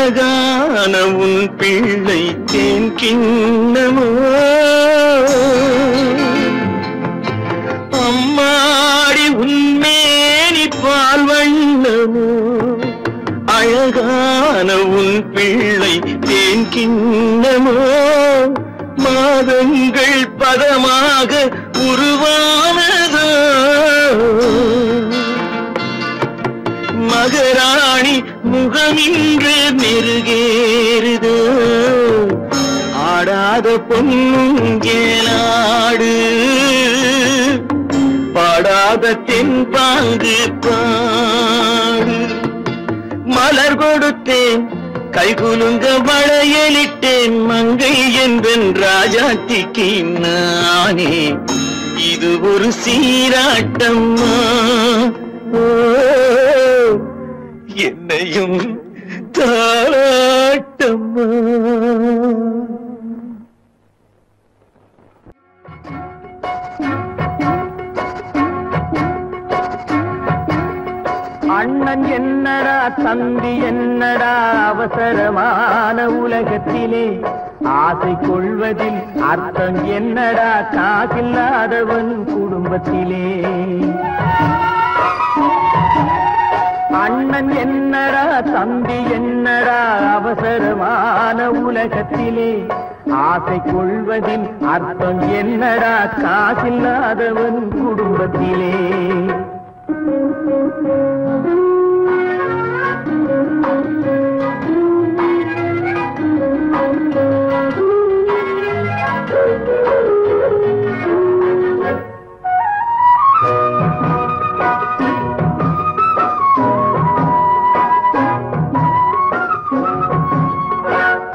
அழகான உன் பிள்ளை தேன் கிண்ணமோ அம்மாடி உன்மேனி பால் வண்ணமோ அழகான உன் பிள்ளை தேன் கிண்ணமோ மாதங்கள் பதமாக உருவானதோ மகராணி முகமின்று நெருகேறுதோ ஆடாத பொன்னுங்கேலாடு பாடாத தென்பாங்கு பாடு மலர் கொடுத்தேன் கைகுலுங்க வளையலிட்டேன் மங்கை என்பன் ராஜாத்திக்கு நானே இது ஒரு சீராட்டம்மா என்னையும் தாராட்டம்மா அண்ணன் என்னடா தம்பி என்னடா அவசரமான உலகத்திலே ஆசை கொள்வதில் அர்த்தம் என்னடா காசில்லாதவன் குடும்பத்திலே அண்ணன் என்னடா தம்பி என்னடா அவசரமான உலகத்திலே ஆசை கொள்வதில் அர்த்தம் என்னடா காசில்லாதவன் குடும்பத்திலே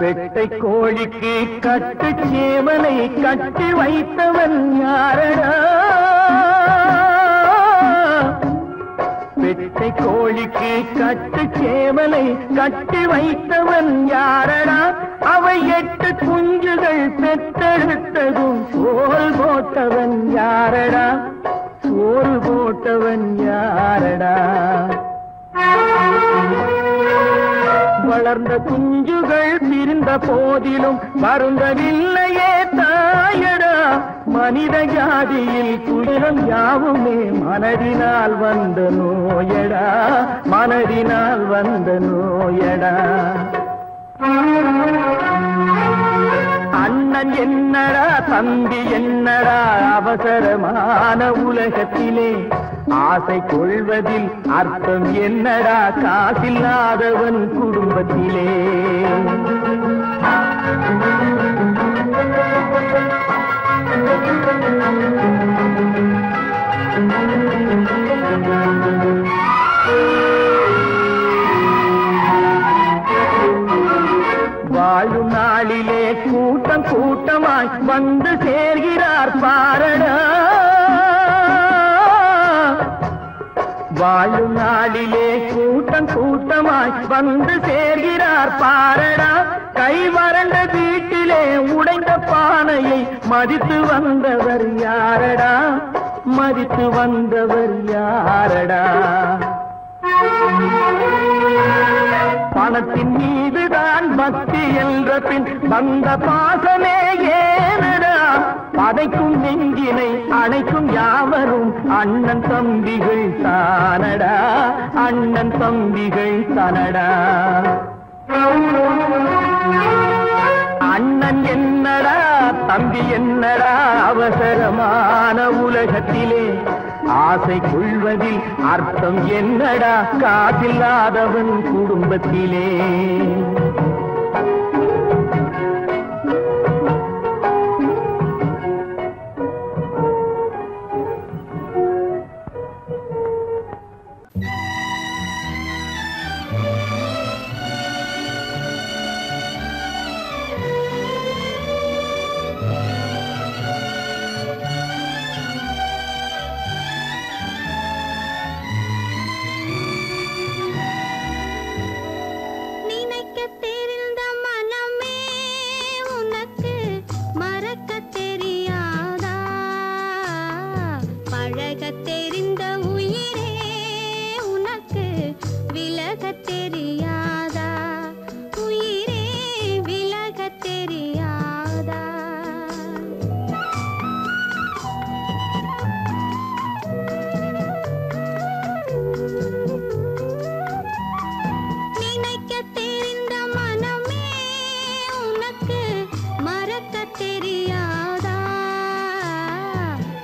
பெட்டை கோழிக்கு கட்டு சேவலை கட்டி வைத்தவன் யாரடா பெட்டை கோழிக்கு கட்டு சேவலை கட்டி வைத்தவன் யாரடா அவை 8 குஞ்சுகள் பெற்றெடுத்ததும் சோல் போட்டவன் யாரடா சோல் போட்டவன் யாரடா வளர்ந்த குஞ்சுகள் பிரிந்த போதிலும் வருந்தவில்லையே தாயடா மனித ஜாதியில் துயரம் யாவுமே மனதினால் வந்த நோயடா மனதினால் வந்த நோயடா அண்ணன் என்னடா தம்பி என்னடா அவசரமான உலகத்திலே ஆசை கொள்வதில் அர்த்தம் என்னடா காசில்லாதவன் குடும்பத்திலே வாழும் நாளிலே கூட்டம் கூட்டமாய் வந்து சேர்கிறார் பாரடா வாழும் நாளிலே கூட்டம் கூட்டமாய் வந்து சேர்கிறார் பாரடா கை வறண்ட வீட்டிலே உடைந்த பானையை மதித்து வந்தவர் யாரடா மதித்து வந்தவர் யாரடா பணத்தின் மீதுதான் பக்தி என்ற பின் வந்த பாசமே ஏனடா பதைக்கும் நெஞ்சினை அணைக்கும் யாவரும் அண்ணன் தம்பிகள் தானடா அண்ணன் தம்பிகள் தானடா அண்ணன் என்னடா தம்பி என்னடா அவசரமான உலகத்திலே ஆசை கொள்வதில் அர்த்தம் என்னடா காசில்லாதவன் குடும்பத்திலே தெரியாதா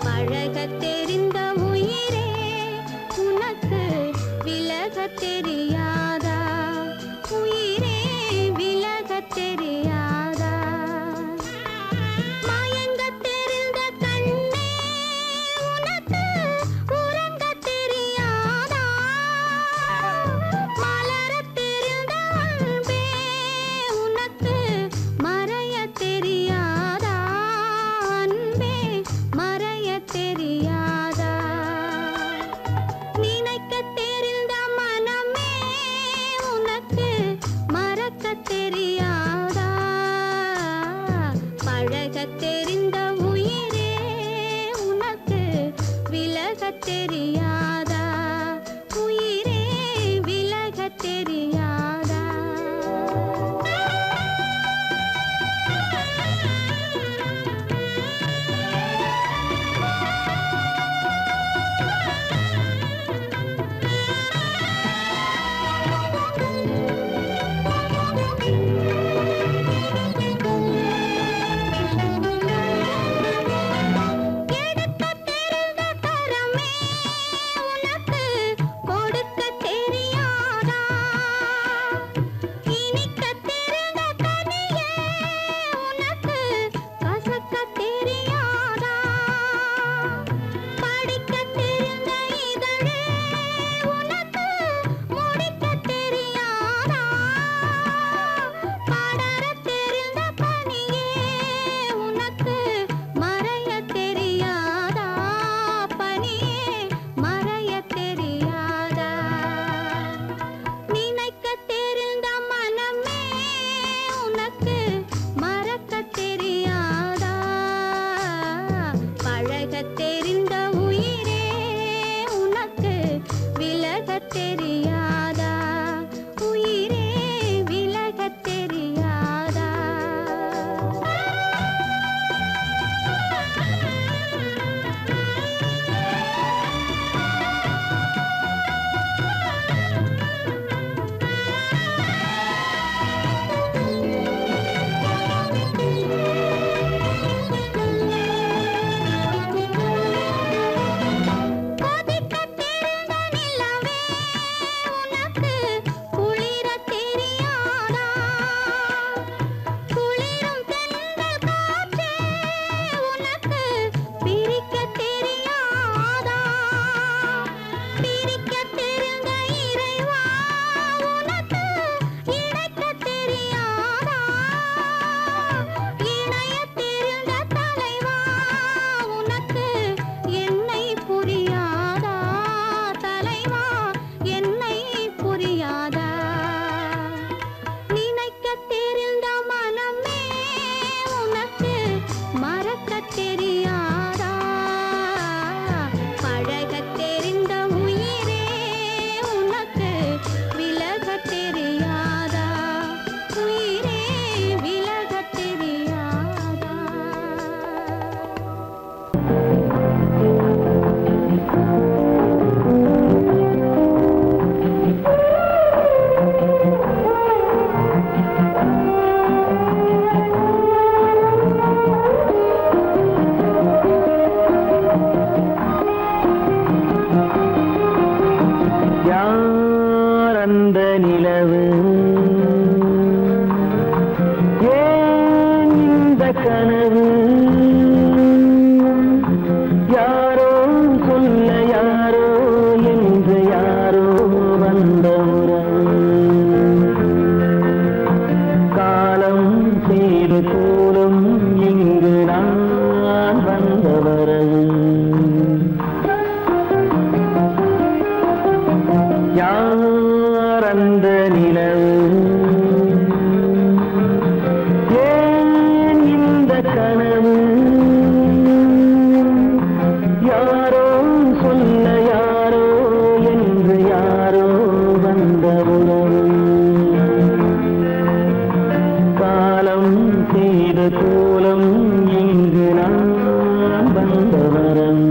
பழகத் தெரிந்த உயிரே உனக்கு விலகத் தெரியாதா உயிரே விலகத் தெரியாதா மயங்கத் தெரிந்த கண்ணே உனக்கு உறங்கத் தெரியாதா மலரத் தெரிந்த அன்பே உனக்கு மறையத் தெரியாதா அன்பே மறையத் தெரியாதா நினைக்கத் தெரிந்த மனமே உனக்கு மறக்கத் தெரியாதா பழகத் தெரிந்த உயிரே உனக்கு விலகத் தெரியாதா உயிரே விலகத் தெரியாதா எடுக்கத் தெரிந்த கரமே உனக்கு கொடுக்கத் தெரியாதா இனிக்கத் தெரிந்த கனியே உனக்கு கசக்கத் தெரியாதா படிக்கத் தெரிந்த இதழே உனக்கு முடிக்கத் தெரியாதா படரத் தெரிந்த பனியே உனக்கு மறையத் தெரியாதா பனியே மறையத் தெரியாதா நினைக்கத் தெரிந்த மனமே உனக்கு மறக்கத் தெரியாதா பழகத் தெரிந்த உயிரே உனக்கு விலகத் தெரியாதா உயிரே விலகத் தெரியாதா கொதிக்கத் தெரிந்த நிலவே உனக்கு குளிரத் தெரியாதா குளிரும் தென்றல் காற்றே உனக்கு பிரிக்கத் தெரியாதா பிரிக்கத் தெரிந்த இறைவா உனக்கு இணைக்கத் தெரியாதா இணையத் தெரிந்த தலைவா உனக்கு என்னை புரியாதா தலைவா என்னை புரியாதா நினைக்கத் தெரிந்த மனமே உனக்கு மறக்கத் தெரியாதா பழகத் தெரிந்த உயிரே உனக்கு விலகத் தெரியாதா உயிரே விலகத் தெரியாதா யார் அந்த நிலவு ஏன் இந்த கனவு யாரோ சொல்ல யாரோ என்று யாரோ வந்த உறவு காலம் செய்து கூறும் இங்கு நான் வந்த வரவு யார் அந்த நிலவு ஏன் இந்த கனவு யாரோ சொல்ல யாரோ என்று யாரோ வந்த உறவு காலம் செய்த கோலம் இங்கு நான் வந்த வரவு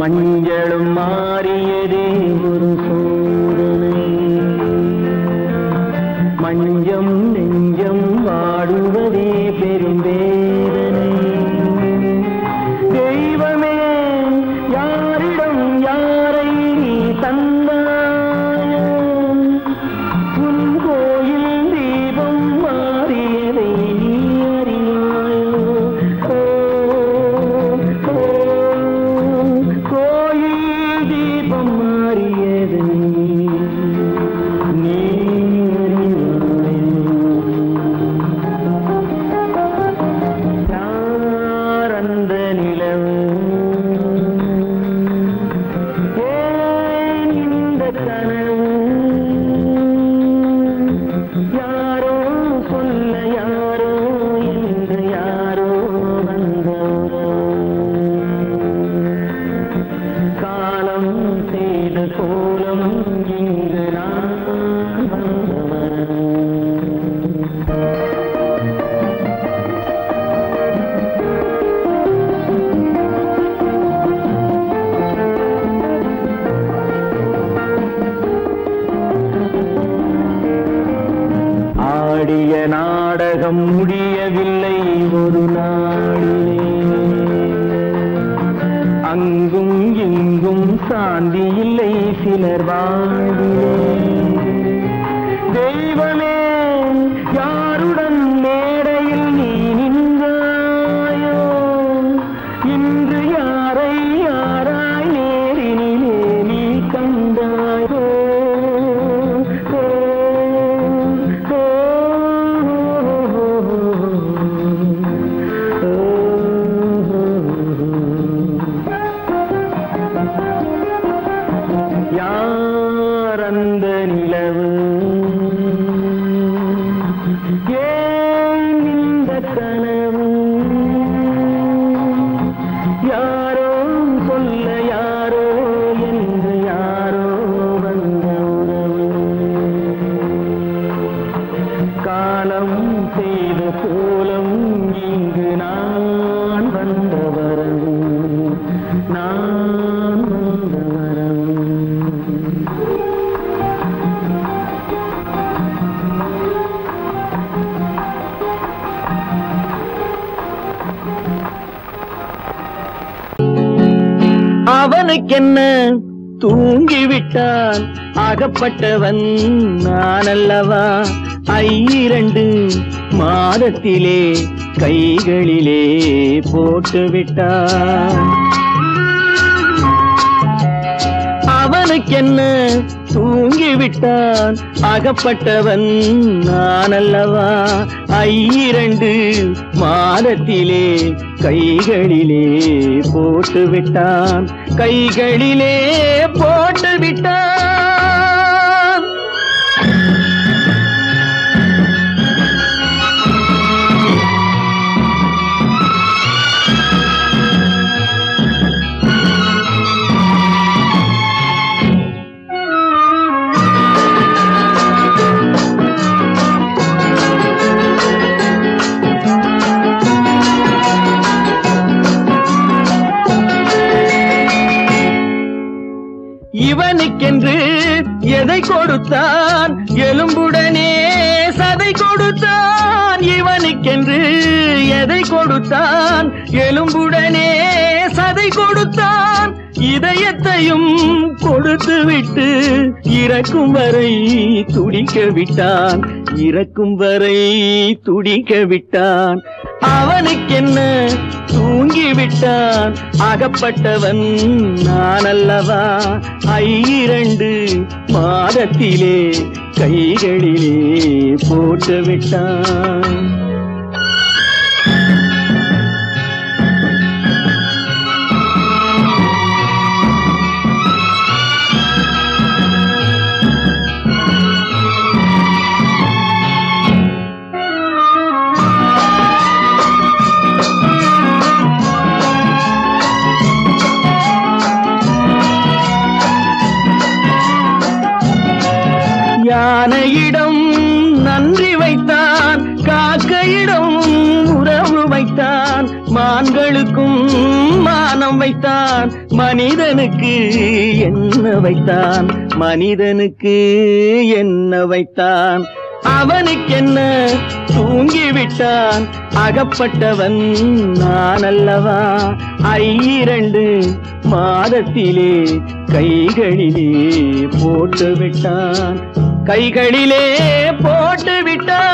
மஞ்சளும் மாறியதே ஒரு சோதனை மஞ்சம் நெஞ்சம் வாடுவதே பெரும் வேதனை தெய்வமே யாரிடம் யாரை நீ தந்தாயோ உன் கோயில் தீபம் மாறியதை நீ அறியாயோ கோயில் தீபம் மாறியதை நீ யாரந்த நிலவு ஏன் இந்த கனவு யாரோ சொல்ல யாரோ என்று யாரோ வந்த காலம் செய்த கோலம் இங்கு நான் வந்தவன் ஆடிய நாடகம் முடியவில்லை ஒரு நாளிலே அங்கும் இங்கும் சாந்தி இல்லை சிலர் வாழ்விலே தெய்வமே யாருடன் மேடையில் நீ நின்றாயோ இன்று யாரை யாராய் நேரினிலே நீ கண்டாயோ யாரந்த நிலவு ஏன் இந்த கனவு யாரோ சொல்ல யாரோ என்று யாரோ வந்த உறவு காலம் செய்த கோலம் இங்கு நான் வந்த வரவு நான் வந்த வரவு அவனுக்கென்ன தூங்கிவிட்டான் அகப்பட்டவன் நான் அல்லவா 2 மாதத்திலே கைகளிலே போட்டுவிட்டான் அவனுக்கென்ன தூங்கிவிட்டான் அகப்பட்டவன் நான் அல்லவா 2 மாதத்திலே கைகளிலே போட்டுவிட்டான் கைகளிலே போட்டுவிட்டான் இவனுக்கென்று எதை கொடுத்தான் எலும்புடனே சதை கொடுத்தான் இவனுக்கென்று எதை கொடுத்தான் எலும்புடனே சதை கொடுத்தான் இதயத்தையும் கொடுத்து விட்டு இறக்கும் வரை துடிக்க விட்டான் இறக்கும் வரை துடிக்க விட்டான் அவனுக்கென்ன தூங்கிவிட்டான் அகப்பட்டவன் நான் அல்லவா 2 மாதத்திலே கைகளிலே போட்டுவிட்டான் யானையிடம் நன்றி வைத்தான் காக்கையிடம் உறவு வைத்தான் மான்களுக்கும் மானம் எல்லாம் வைத்தான் மனிதனுக்கு என்ன வைத்தான், மனிதனுக்கு என்ன வைத்தான். அவனுக்கென்ன தூங்கிவிட்டான், அகப்பட்டவன் நான் அல்லவா. 2 மாதத்திலே கைகளிலே போட்டு விட்டான், கைகளிலே போட்டு விட்டான்.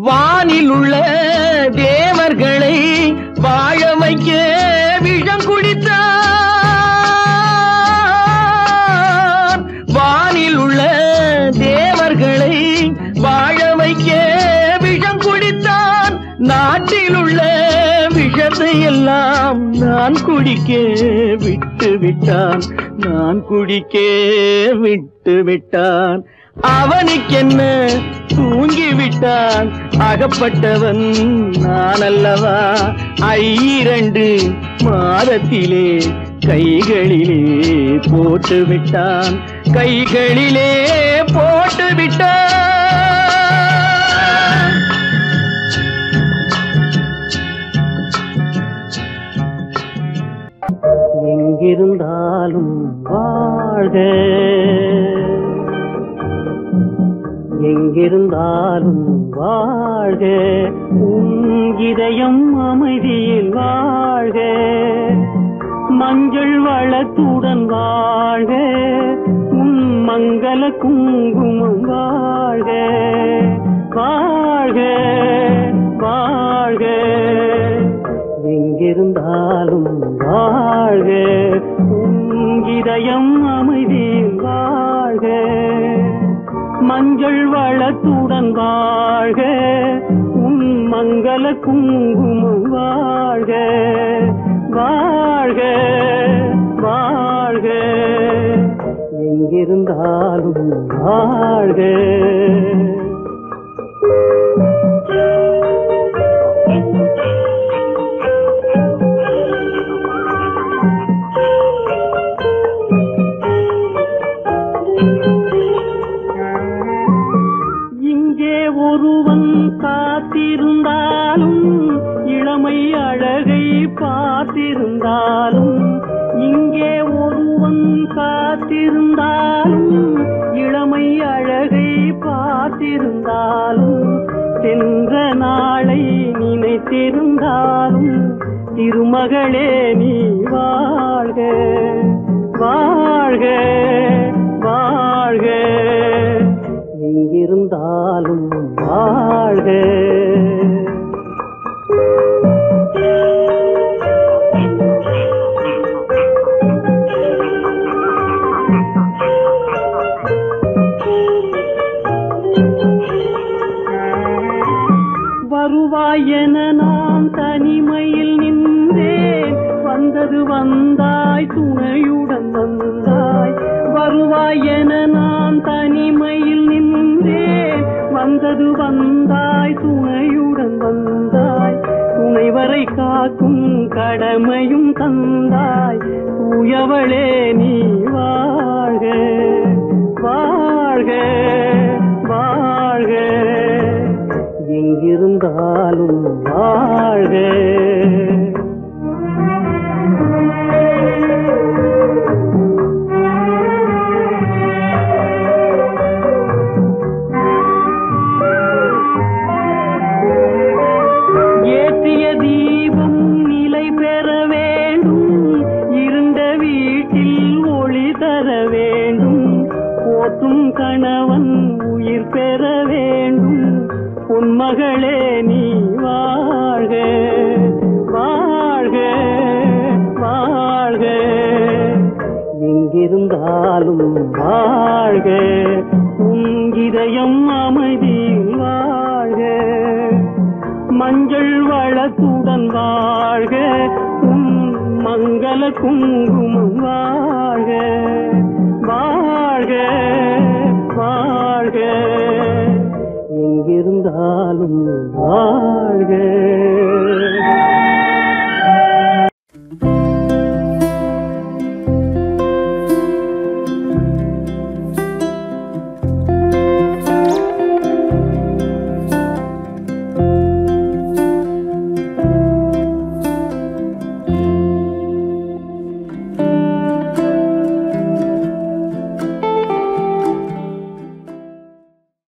வானில் உள்ள தேவர்களை வாழ வைக்க விஷம் குடித்தான். வானில் உள்ள தேவர்களை வாழ வைக்க விஷம் குடித்தான். நாட்டில் உள்ள விஷத்தை எல்லாம் நான் குடிக்க விட்டு விட்டான், நான் குடிக்க விட்டு விட்டான். அவனுக்கென்ன தூங்கிவிட்டான், அகப்பட்டவன் நான் அல்லவா. 2 மாதத்திலே கைகளிலே போட்டு விட்டான், கைகளிலே போட்டு விட்டான். எங்கிருந்தாலும் வாழ்க, எங்கிருந்தாலும் வாழ்க, உன் இதயம் அமைதியில் வாழ்க. மஞ்சள் வளத்துடன் வாழ்க, உன் மங்கள குங்குமம் வாழ்க. வாழ்க வாழ்க, எங்கிருந்தாலும் வாழ்க, உன் இதயம் அமைதியில் வாழ்க. மஞ்சள் வளத்துடன் வாழ்க, உன் மங்கள குங்குமம் வாழ்க. வாழ்க வாழ்க, எங்கிருந்தாலும் வாழ்க. ஒருவன் காத்திருந்தாலும், இளமை அழகை பார்த்திருந்தாலும், இங்கே ஒருவன் காத்திருந்தாலும், இளமை அழகை பார்த்திருந்தாலும், சென்ற நாளை நினைத்திருந்தாலும், திருமகளே நீ வாழ்க. வாழ்க வாழ்க, எங்கிருந்தாலும் வாழ்க. வருவாய் என நான் தனிமையில் நின்றேன், வந்தது வந்தாய் துணையுடன் வந்தாய். வருவாய் என நான் தனிமையில் நின்றேன், வந்தது வந்தாய் துணையுடன் வந்தாய். துணைவரை காக்கும் கடமையும் தந்தாய், தூயவளே நீ வாழ்க. வாழ்க வாழ்க, எங்கிருந்தாலும் வாழ்க. ஏற்றிய தீபம் நிலை பெற வேண்டும், இருண்ட வீட்டில் ஒளி தர வேண்டும். போற்றும் கணவன் உயிர் பெற வேண்டும், பொன்மகளே நீ வாழ்க. வாழ்க வாழ்க, எங்கிருந்தாலும் வாழ்க. உன் இதயம் அமைதியில் வாழ்க. மஞ்சள் வளத்துடன் வாழ்க, உன் மங்கள குங்குமம் வாழ்க வாழ்க வாழ்க எங்கிருந்தாலும் வாழ்க.